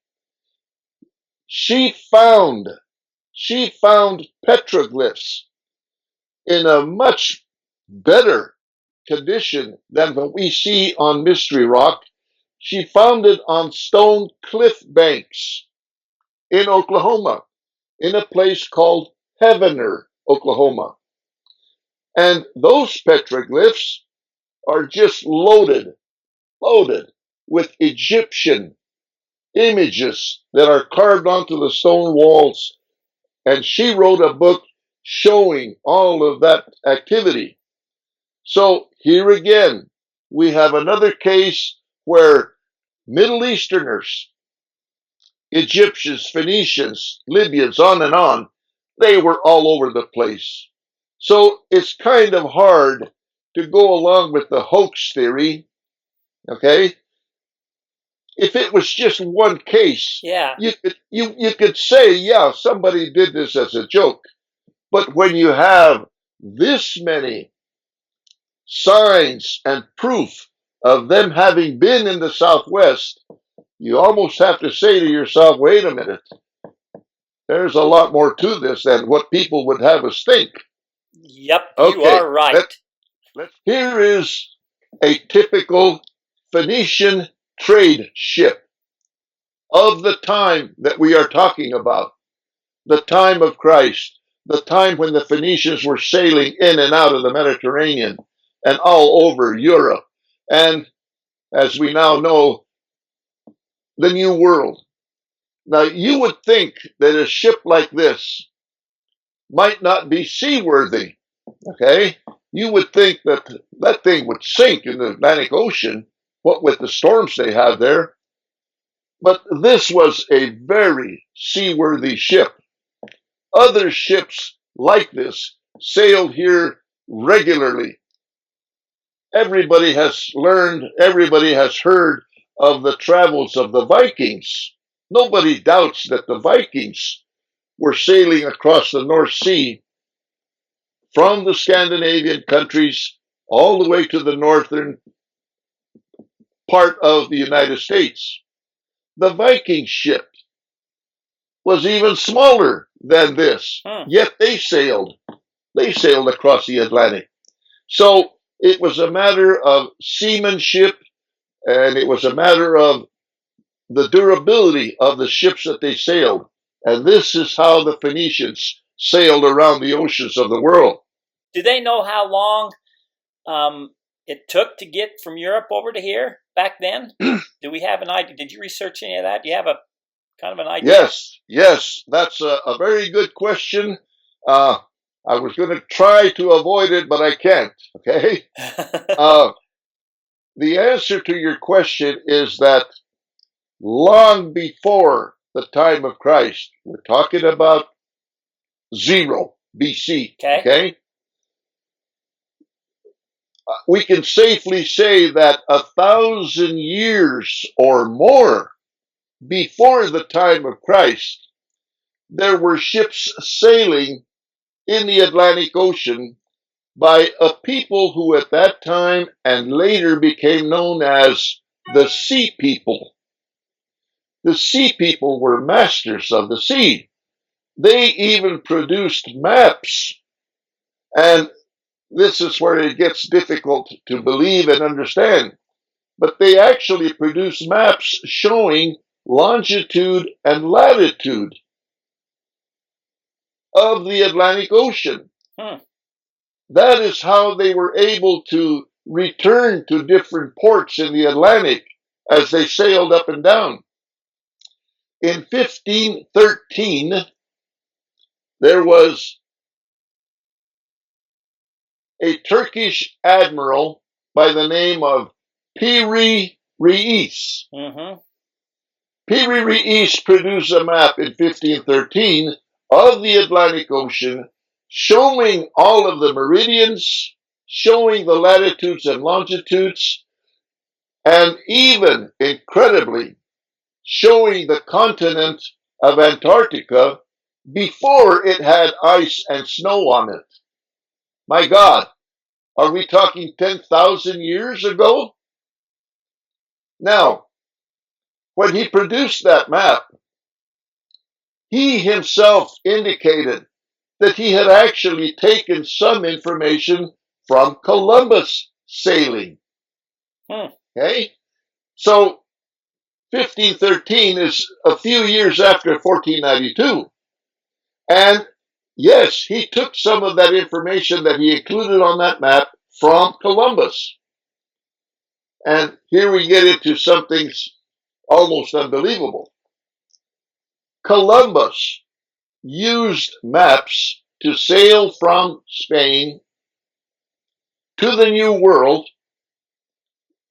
She found petroglyphs in a much better condition than what we see on Mystery Rock. She found it on stone cliff banks in Oklahoma, in a place called Heavener, Oklahoma. And those petroglyphs are just loaded with Egyptian images that are carved onto the stone walls. And she wrote a book showing all of that activity. So here again, we have another case where Middle Easterners, Egyptians, Phoenicians, Libyans, on, they were all over the place. So it's kind of hard to go along with the hoax theory, okay? If it was just one case, you could say, yeah, somebody did this as a joke. But when you have this many signs and proof of them having been in the Southwest, you almost have to say to yourself, wait a minute, there's a lot more to this than what people would have us think. Yep, you are right. Here is a typical Phoenician trade ship of the time that we are talking about, the time of Christ, the time when the Phoenicians were sailing in and out of the Mediterranean and all over Europe, and as we now know, the New World. Now, you would think that a ship like this might not be seaworthy, okay? You would think that that thing would sink in the Atlantic Ocean, what with the storms they had there. But this was a very seaworthy ship. Other ships like this sailed here regularly. Everybody has learned, everybody has heard of the travels of the Vikings. Nobody doubts that the Vikings were sailing across the North Sea from the Scandinavian countries all the way to the northern part of the United States. The Viking ship was even smaller than this. Yet they sailed across the Atlantic. So it was a matter of seamanship, and it was a matter of the durability of the ships that they sailed. And this is how the Phoenicians sailed around the oceans of the world. Do they know how long it took to get from Europe over to here back then? Do we have an idea? Did you research any of that? Do you have a kind of an idea? Yes, that's a very good question. I was going to try to avoid it, but I can't. Okay. The answer to your question is that long before the time of Christ, we're talking about 0 BC. Okay. We can safely say that 1,000 years or more before the time of Christ, there were ships sailing in the Atlantic Ocean by a people who at that time and later became known as the Sea People. The Sea People were masters of the sea. They even produced maps. And this is where it gets difficult to believe and understand. But they actually produced maps showing longitude and latitude of the Atlantic Ocean. That is how they were able to return to different ports in the Atlantic as they sailed up and down. In 1513, there was a Turkish admiral by the name of Piri Reis. Piri Reis produced a map in 1513 of the Atlantic Ocean, showing all of the meridians, showing the latitudes and longitudes, and even, incredibly, showing the continent of Antarctica before it had ice and snow on it. My God, are we talking 10,000 years ago? Now, when he produced that map, he himself indicated that he had actually taken some information from Columbus sailing. Okay? So 1513 is a few years after 1492. And yes, he took some of that information that he included on that map from Columbus. And here we get into something almost unbelievable. Columbus used maps to sail from Spain to the New World,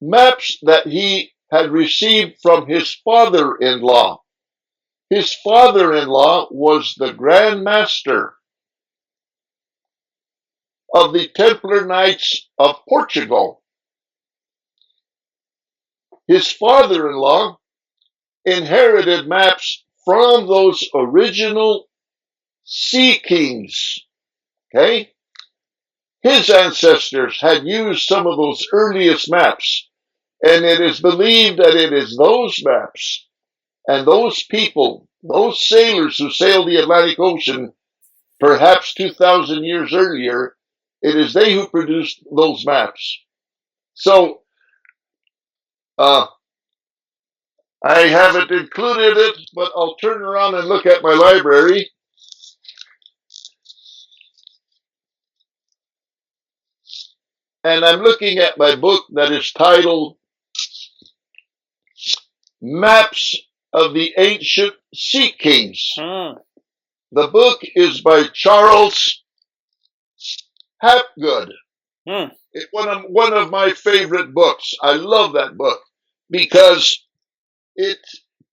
maps that he had received from his father-in-law. His father-in-law was the Grand Master of the Templar Knights of Portugal. His father-in-law inherited maps from those original sea kings. Okay? His ancestors had used some of those earliest maps, and it is believed that it is those maps and those people, those sailors who sailed the Atlantic Ocean perhaps 2,000 years earlier, it is they who produced those maps. So, I haven't included it, but I'll turn around and look at my library. And I'm looking at my book that is titled Maps of the Ancient Sea Kings. The book is by Charles Hapgood. It's one of my favorite books. I love that book because it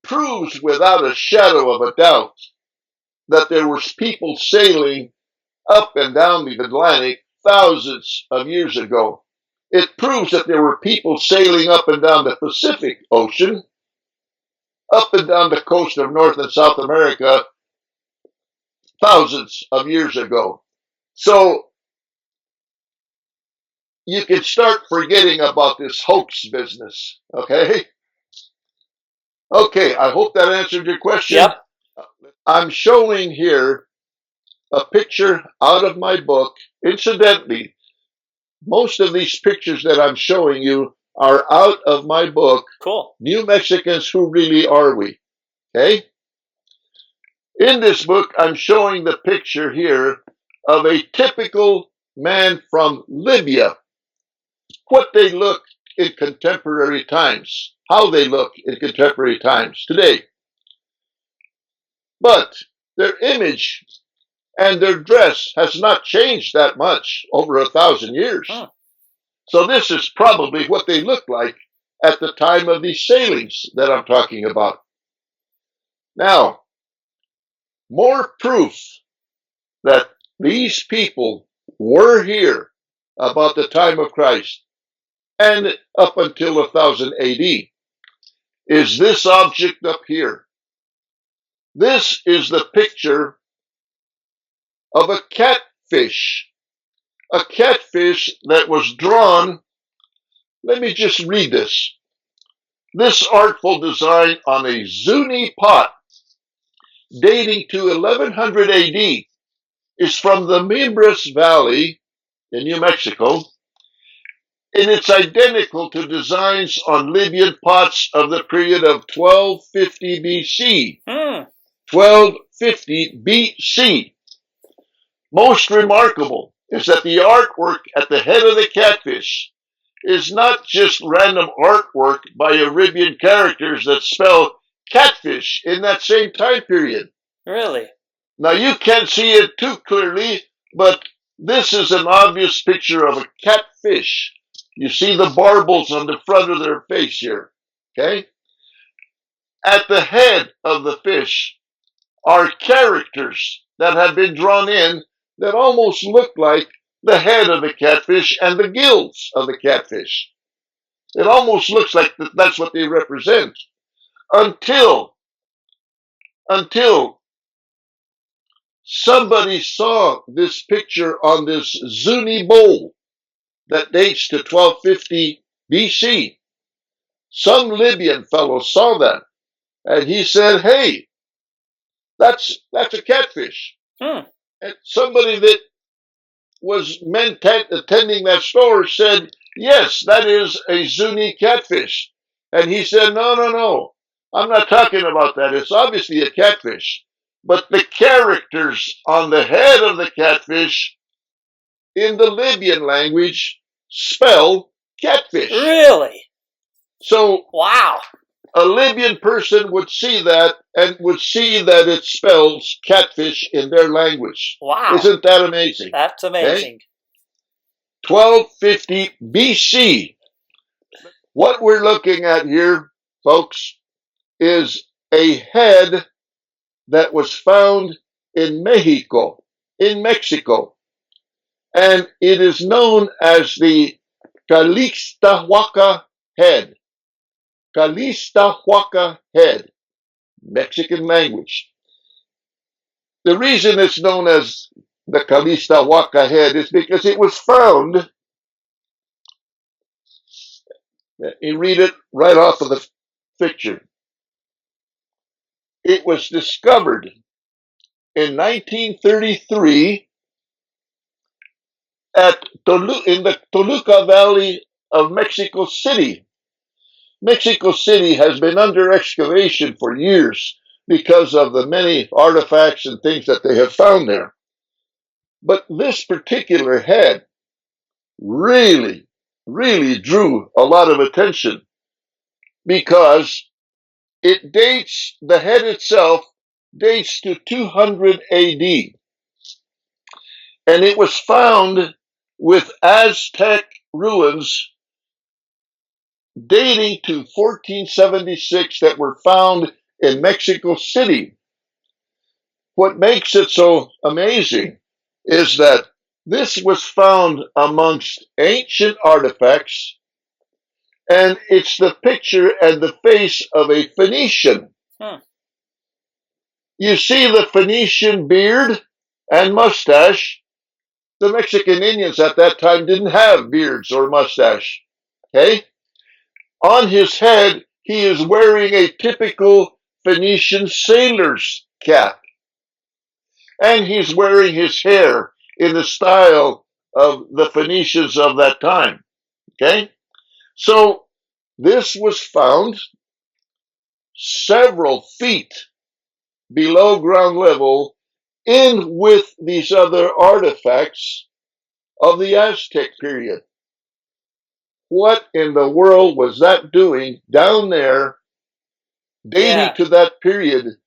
proves without a shadow of a doubt that there were people sailing up and down the Atlantic thousands of years ago. It proves that there were people sailing up and down the Pacific Ocean, up and down the coast of North and South America thousands of years ago. So you can start forgetting about this hoax business, okay? Okay, I hope that answered your question. Yep. I'm showing here a picture out of my book. Incidentally, most of these pictures that I'm showing you are out of my book, Cool. New Mexicans, Who Really Are We? Okay? In this book, I'm showing the picture here of a typical man from Libya, what they look in contemporary times, how they look in contemporary times today. But their image and their dress has not changed that much over 1,000 years. Huh. So this is probably what they looked like at the time of these sailings that I'm talking about. Now, more proof that these people were here about the time of Christ and up until 1000 AD is this object up here. This is the picture of a catfish that was drawn. Let me just read this. This artful design on a Zuni pot dating to 1100 AD is from the Mimbres Valley in New Mexico, and it's identical to designs on Libyan pots of the period of 1250 BC. 1250 BC. Most remarkable is that the artwork at the head of the catfish is not just random artwork by Arabian characters that spell catfish in that same time period. Really? Now you can't see it too clearly, but this is an obvious picture of a catfish. You see the barbels on the front of their face here, okay? At the head of the fish are characters that have been drawn in that almost look like the head of the catfish and the gills of the catfish. It almost looks like that's what they represent. Until somebody saw this picture on this Zuni bowl that dates to 1250 BC. Some Libyan fellow saw that, and he said, "Hey, that's a catfish." Hmm. And somebody that was attending that store said, "Yes, that is a Zuni catfish." And he said, No, I'm not talking about that. It's obviously a catfish. But the characters on the head of the catfish in the Libyan language spell catfish. Really? So Wow. a Libyan person would see that and would see that it spells catfish in their language. Wow. Isn't that amazing? That's amazing. Okay? 1250 BC. What we're looking at here, folks, is a head that was found in Mexico. And it is known as the Waka head. Waka head, Mexican language. The reason it's known as the Waka head is because it was found. You read it right off of the picture. It was discovered in 1933 in the Toluca Valley of Mexico City. Mexico City has been under excavation for years because of the many artifacts and things that they have found there. But this particular head really drew a lot of attention because the head itself dates to 200 AD. And it was found with Aztec ruins dating to 1476 that were found in Mexico City. What makes it so amazing is that this was found amongst ancient artifacts, and it's the picture and the face of a Phoenician. You see the Phoenician beard and mustache. The Mexican Indians at that time didn't have beards or mustache. Okay? On his head, he is wearing a typical Phoenician sailor's cap. And he's wearing his hair in the style of the Phoenicians of that time. Okay? So this was found several feet below ground level in with these other artifacts of the Aztec period. What in the world was that doing down there, dating to that period,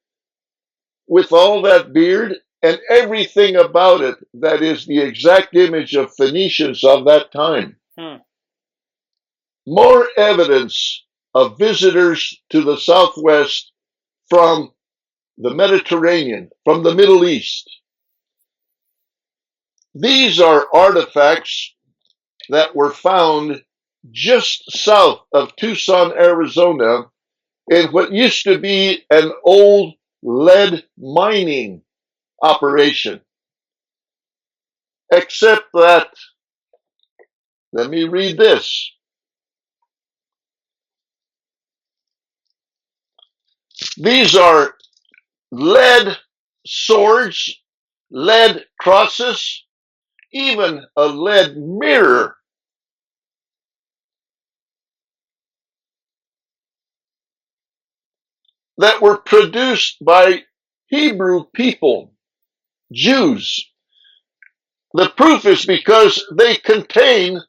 with all that beard and everything about it that is the exact image of Phoenicians of that time? More evidence of visitors to the Southwest from the Mediterranean, from the Middle East. These are artifacts that were found just south of Tucson, Arizona, in what used to be an old lead mining operation. Except that, let me read this. These are lead swords, lead crosses, even a lead mirror. That were produced by Hebrew people, Jews. The proof is because they contain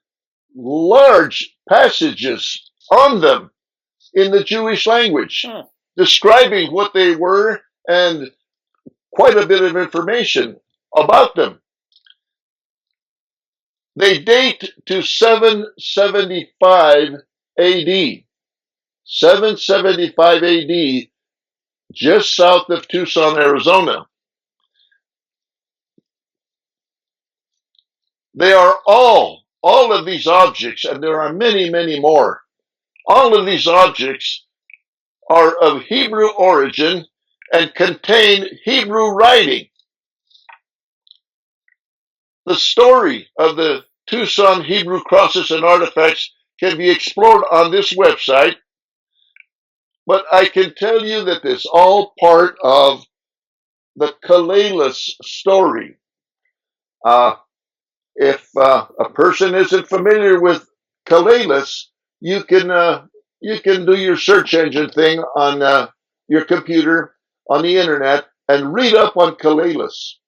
large passages on them in the Jewish language, describing what they were and quite a bit of information about them. They date to 775 AD. 775 AD, just south of Tucson, Arizona. They are all of these objects, and there are many, many more. All of these objects are of Hebrew origin and contain Hebrew writing. The story of the Tucson Hebrew crosses and artifacts can be explored on this website, but I can tell you that it's all part of the Callisto story. If a person isn't familiar with Callisto, you can do your search engine thing on your computer, on the internet, and read up on Callisto.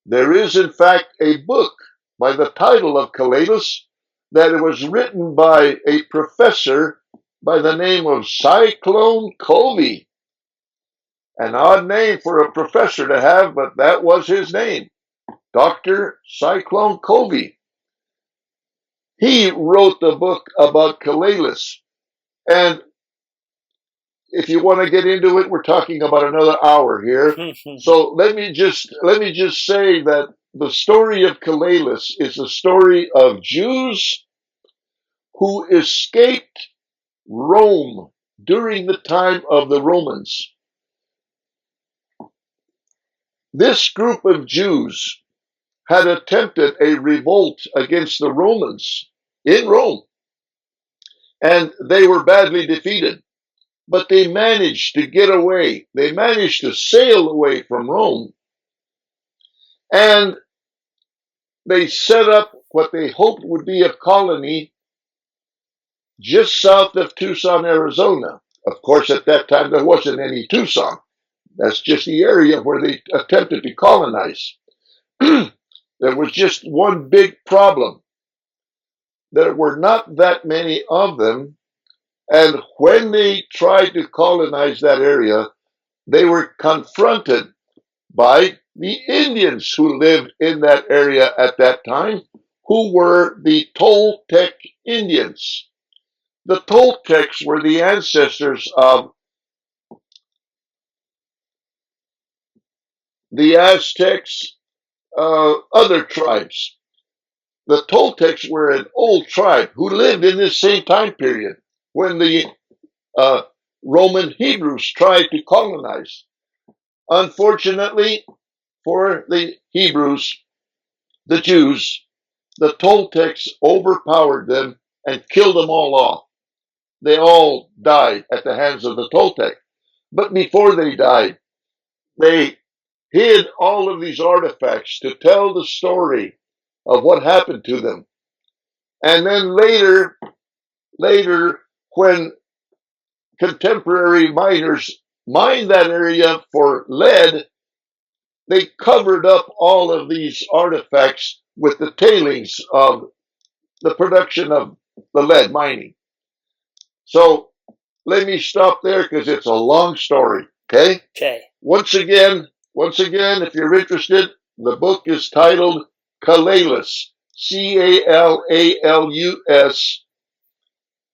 There is, in fact, a book by the title of Callisto that was written by a professor by the name of Cyclone Covey. An odd name for a professor to have, but that was his name, Dr. Cyclone Covey. He wrote the book about Callisto, and if you want to get into it, we're talking about another hour here. So let me just say that the story of Callisto is the story of Jews who escaped Rome during the time of the Romans. This group of Jews had attempted a revolt against the Romans in Rome, and they were badly defeated. But they managed to get away. They managed to sail away from Rome, and they set up what they hoped would be a colony just south of Tucson, Arizona. Of course, at that time, there wasn't any Tucson. That's just the area where they attempted to colonize. There was just one big problem. There were not that many of them, and when they tried to colonize that area, they were confronted by the Indians who lived in that area at that time, who were the Toltec Indians. The Toltecs were the ancestors of the Aztecs, other tribes. The Toltecs were an old tribe who lived in this same time period when the Roman Hebrews tried to colonize. Unfortunately for the Hebrews, the Jews, the Toltecs overpowered them and killed them all off. They all died at the hands of the Toltec. But before they died, they hid all of these artifacts to tell the story of what happened to them. And then later, when contemporary miners mined that area for lead, they covered up all of these artifacts with the tailings of the production of the lead mining. So let me stop there because it's a long story. Okay. Okay. Once again, if you're interested, the book is titled Callalus, Callalus,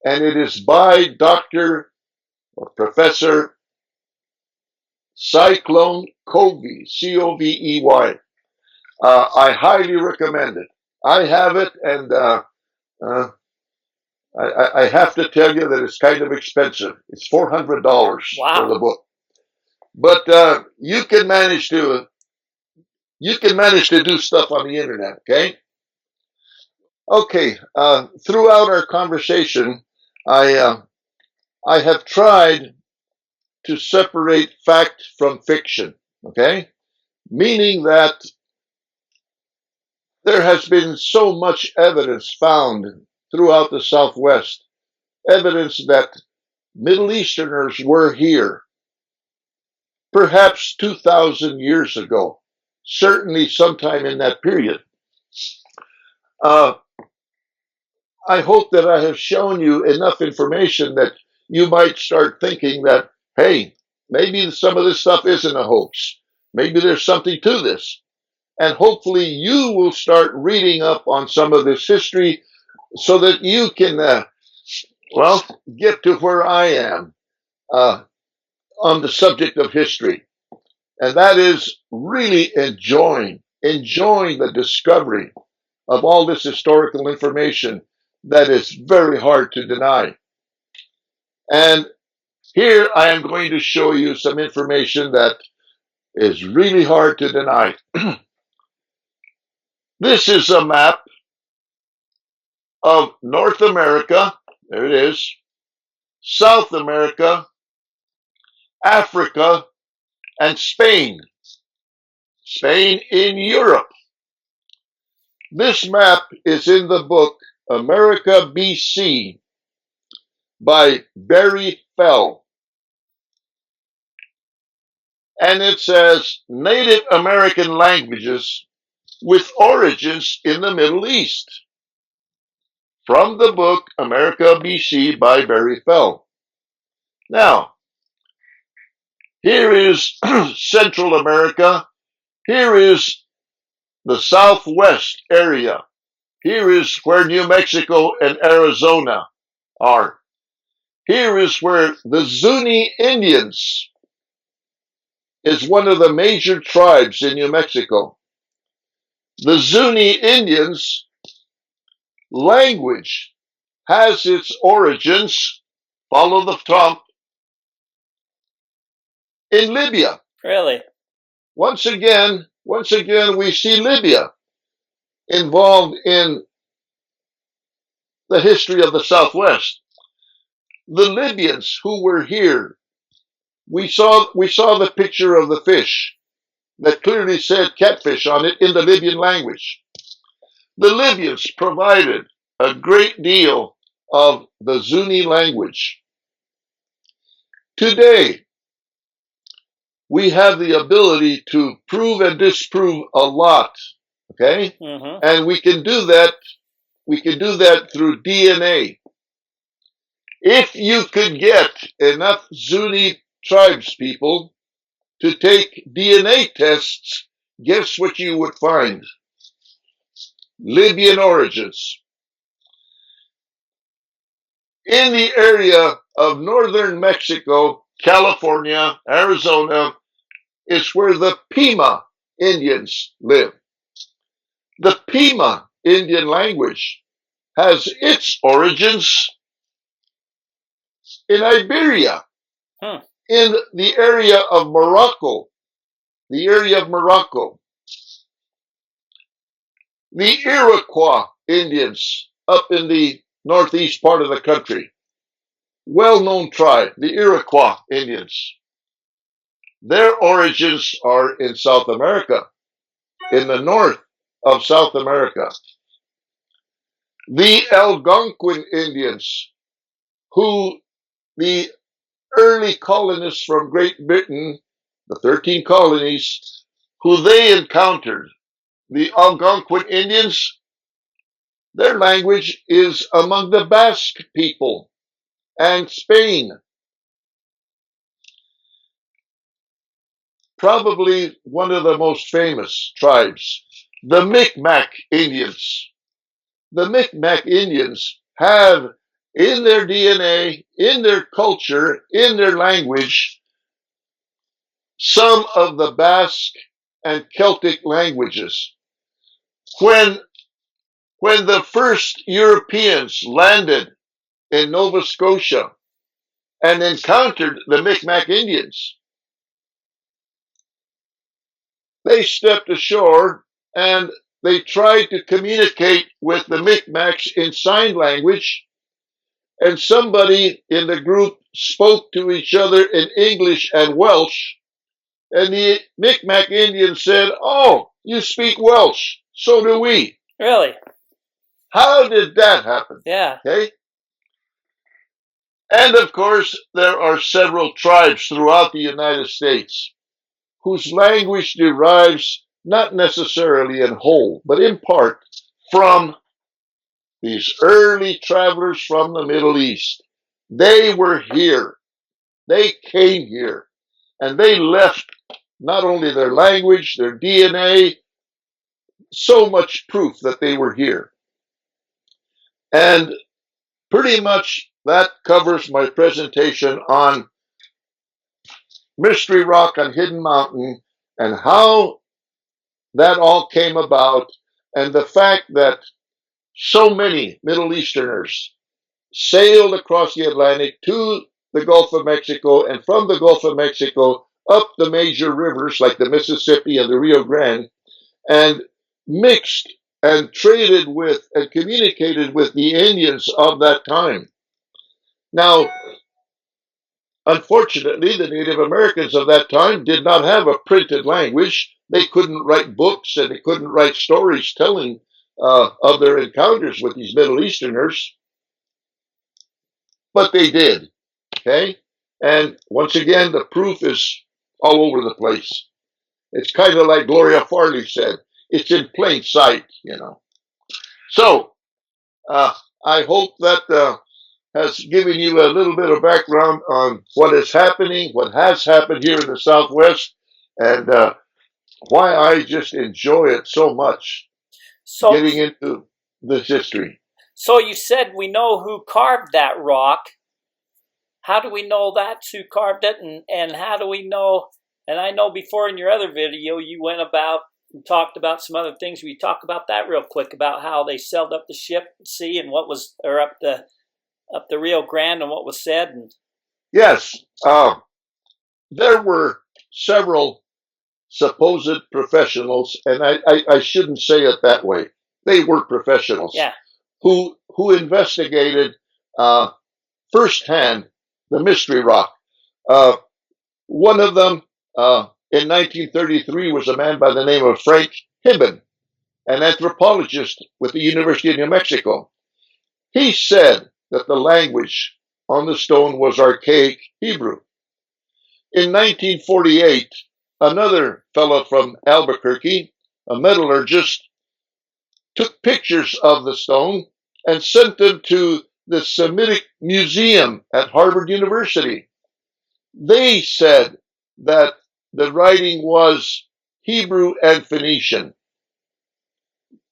and it is by Dr. or Professor Cyclone Covey, Covey. I highly recommend it. I have it, and I have to tell you that it's kind of expensive. It's $400 for the book, but you can manage to do stuff on the internet. Okay. Throughout our conversation, I have tried to separate fact from fiction. Okay, meaning that there has been so much evidence found throughout the Southwest, evidence that Middle Easterners were here, perhaps 2,000 years ago, certainly sometime in that period. I hope that I have shown you enough information that you might start thinking that, hey, maybe some of this stuff isn't a hoax. Maybe there's something to this. And hopefully you will start reading up on some of this history so that you can, get to where I am on the subject of history. And that is really enjoying the discovery of all this historical information that is very hard to deny. And here I am going to show you some information that is really hard to deny. This is a map of North America. There it is. South America, Africa, and Spain. Spain in Europe. This map is in the book America BC by Barry Fell. And it says Native American languages with origins in the Middle East. From the book America BC by Barry Fell. Now, here is Central America. Here is the Southwest area. Here is where New Mexico and Arizona are. Here is where the Zuni Indians is one of the major tribes in New Mexico. The Zuni Indians language has its origins, follow the top, in Libya. Really? Once again, we see Libya involved in the history of the Southwest. The Libyans who were here, we saw the picture of the fish that clearly said catfish on it in the Libyan language. The Libyans provided a great deal of the Zuni language. Today, we have the ability to prove and disprove a lot, okay? Mm-hmm. And we can do that through DNA. If you could get enough Zuni tribes people to take DNA tests, guess what you would find? Libyan origins. In the area of northern Mexico, California, Arizona, is where the Pima Indians live. The Pima Indian language has its origins in Iberia, in the area of Morocco. The Iroquois Indians up in the northeast part of the country. Well-known tribe, the Iroquois Indians. Their origins are in South America, in the north of South America. The Algonquin Indians, who the early colonists from Great Britain, the 13 colonies, who they encountered, the Algonquin Indians, their language is among the Basque people and Spain. Probably one of the most famous tribes, the Micmac Indians. The Micmac Indians have in their DNA, in their culture, in their language, some of the Basque and Celtic languages. When the first Europeans landed in Nova Scotia and encountered the Micmac Indians, they stepped ashore and they tried to communicate with the Micmacs in sign language, and somebody in the group spoke to each other in English and Welsh, and the Micmac Indians said, "Oh, you speak Welsh, so do we." Really? How did that happen? Yeah. Okay. And of course, there are several tribes throughout the United States whose language derives not necessarily in whole, but in part from these early travelers from the Middle East. They were here. They came here. And they left not only their language, their DNA, so much proof that they were here. And pretty much that covers my presentation on Mystery Rock on Hidden Mountain and how that all came about, and the fact that so many Middle Easterners sailed across the Atlantic to the Gulf of Mexico, and from the Gulf of Mexico up the major rivers like the Mississippi and the Rio Grande, and mixed and traded with and communicated with the Indians of that time. Now, unfortunately, the Native Americans of that time did not have a printed language. They couldn't write books and they couldn't write stories telling of their encounters with these Middle Easterners, but they did. Okay? And once again, the proof is all over the place. It's kind of like Gloria Farley said, it's in plain sight, you know. So, I hope that has given you a little bit of background on what is happening, what has happened here in the Southwest, and why I just enjoy it so much, getting into this history. So you said we know who carved that rock. How do we know that's who carved it, and how do we know? And I know before in your other video you went about and talked about some other things. We talk about that real quick about how they sailed up the ship at sea and what was, or up the Rio Grande and what was said. And yes, there were several supposed professionals, and I shouldn't say it that way. They were professionals, yeah, who investigated firsthand the Mystery Rock. One of them in 1933 was a man by the name of Frank Hibben, an anthropologist with the University of New Mexico. He said that the language on the stone was archaic Hebrew. In 1948, another fellow from Albuquerque, a metallurgist, took pictures of the stone and sent them to the Semitic Museum at Harvard University. They said that the writing was Hebrew and Phoenician.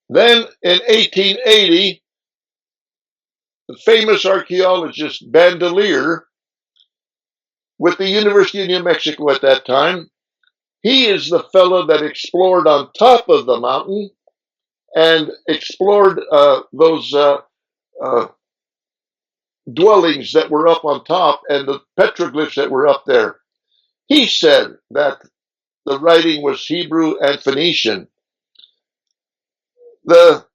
Then in 1880, the famous archaeologist Bandelier, with the University of New Mexico at that time, he is the fellow that explored on top of the mountain and explored those dwellings that were up on top and the petroglyphs that were up there. He said that the writing was Hebrew and Phoenician. The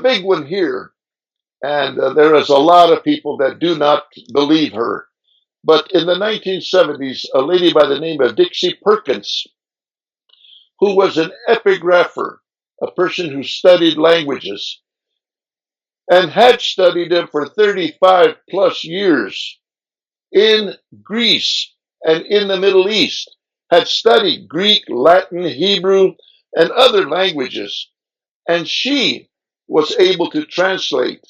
big one here, and there is a lot of people that do not believe her, But in the 1970s, a lady by the name of Dixie Perkins, who was an epigrapher, a person who studied languages, and had studied them for 35 plus years in Greece and in the Middle East, had studied Greek, Latin, Hebrew, and other languages. And she was able to translate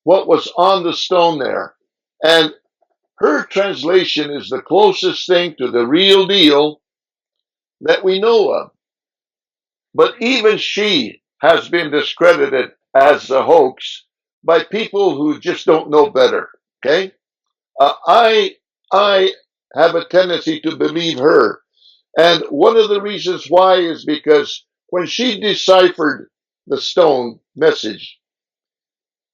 what was on the stone there. And her translation is the closest thing to the real deal that we know of. But even she has been discredited as a hoax by people who just don't know better. Okay, I have a tendency to believe her, and one of the reasons why is because when she deciphered the stone message,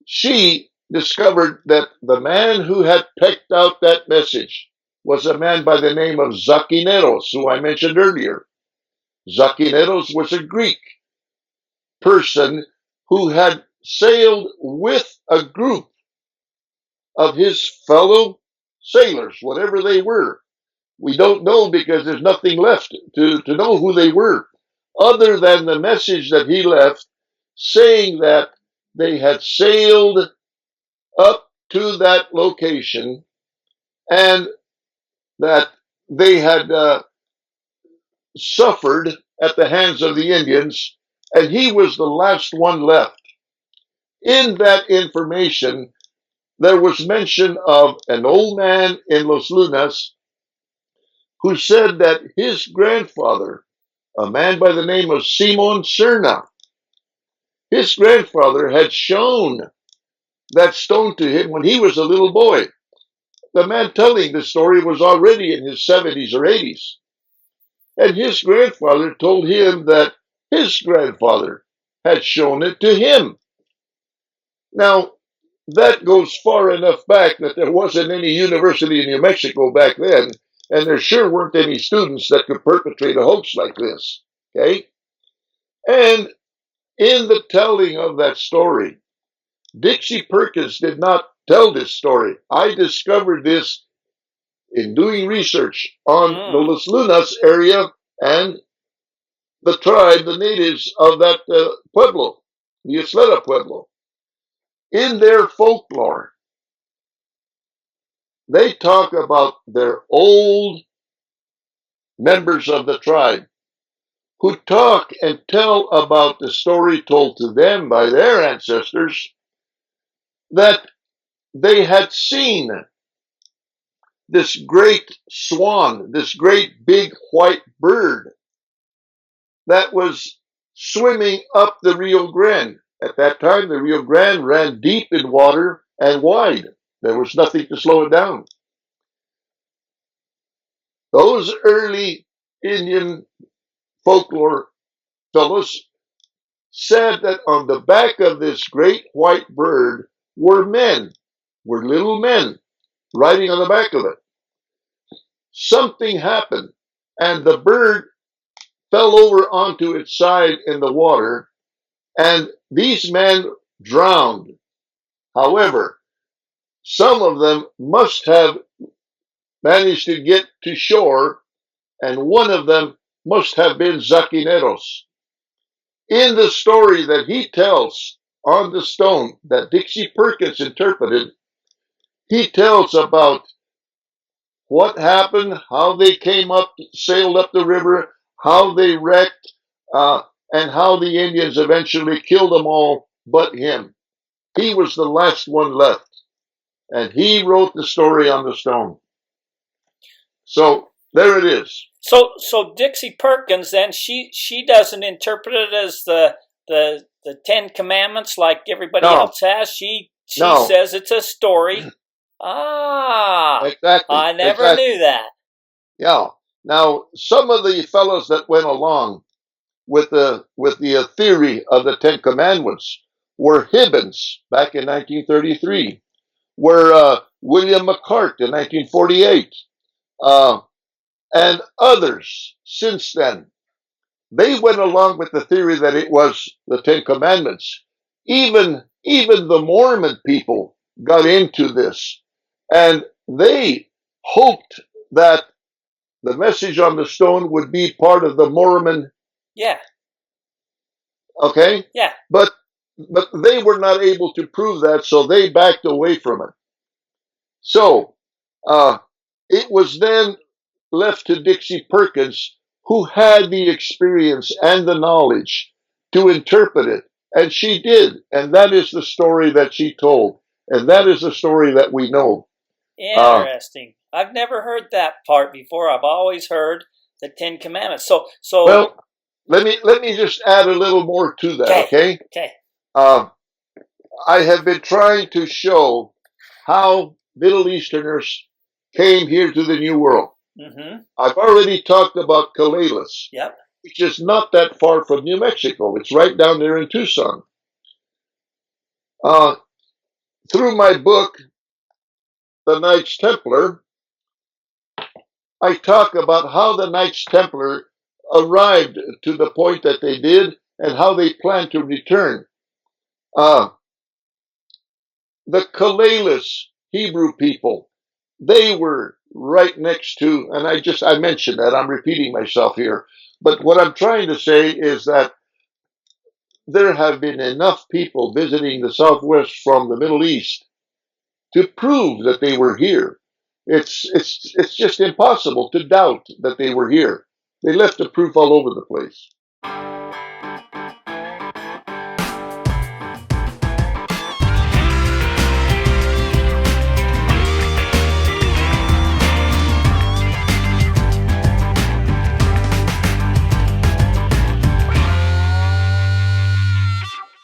she discovered that the man who had pecked out that message was a man by the name of Zakineros, who I mentioned earlier. Zakineros was a Greek person who had sailed with a group of his fellow sailors, whatever they were. We don't know because there's nothing left to know who they were, other than the message that he left saying that they had sailed up to that location and that they had suffered at the hands of the Indians, and he was the last one left. In that information, there was mention of an old man in Los Lunas who said that his grandfather, a man by the name of Simon Serna, his grandfather had shown that stone to him when he was a little boy. The man telling the story was already in his 70s or 80s. And his grandfather told him that his grandfather had shown it to him. Now, that goes far enough back that there wasn't any university in New Mexico back then, and there sure weren't any students that could perpetrate a hoax like this. Okay? And in the telling of that story, Dixie Perkins did not tell this story. I discovered this in doing research on the Los Lunas area and the tribe, the natives of that pueblo, the Isleta Pueblo. In their folklore, they talk about their old members of the tribe who talk and tell about the story told to them by their ancestors that they had seen this great swan, this great big white bird that was swimming up the Rio Grande. At that time, the Rio Grande ran deep in water and wide. There was nothing to slow it down. Those early Indian folklore fellows said that on the back of this great white bird were men, were little men riding on the back of it. Something happened, and the bird fell over onto its side in the water, and these men drowned. However, some of them must have managed to get to shore, and one of them must have been Zakineros. In the story that he tells on the stone that Dixie Perkins interpreted, he tells about what happened, how they came up, sailed up the river, how they wrecked, and how the Indians eventually killed them all but him. He was the last one left, and he wrote the story on the stone. So there it is. So Dixie Perkins, then she doesn't interpret it as the 10 Commandments like everybody else has. She says it's a story. Exactly. I never knew that. Yeah. Now, some of the fellows that went along with the theory of the 10 Commandments were Hibbins back in 1933, were William McCart in 1948, and others since then. They went along with the theory that it was the 10 Commandments. Even the Mormon people got into this. And they hoped that the message on the stone would be part of the Mormon. Yeah. Okay. Yeah. But they were not able to prove that, so they backed away from it. So it was then left to Dixie Perkins, who had the experience and the knowledge to interpret it. And she did. And that is the story that she told. And that is the story that we know. Interesting. I've never heard that part before. I've always heard the Ten Commandments. So well, let me just add a little more to that, okay? Okay. I have been trying to show how Middle Easterners came here to the New World. Mm-hmm. I've already talked about Callisto, Yep. which is not that far from New Mexico. It's right down there in Tucson. Through my book, The Knights Templar, I talk about how the Knights Templar arrived to the point that they did and how they plan to return. The Callisto Hebrew people, they were right next to, and I mentioned that, I'm repeating myself here, but what I'm trying to say is that there have been enough people visiting the Southwest from the Middle East to prove that they were here. It's just impossible to doubt that they were here. They left the proof all over the place.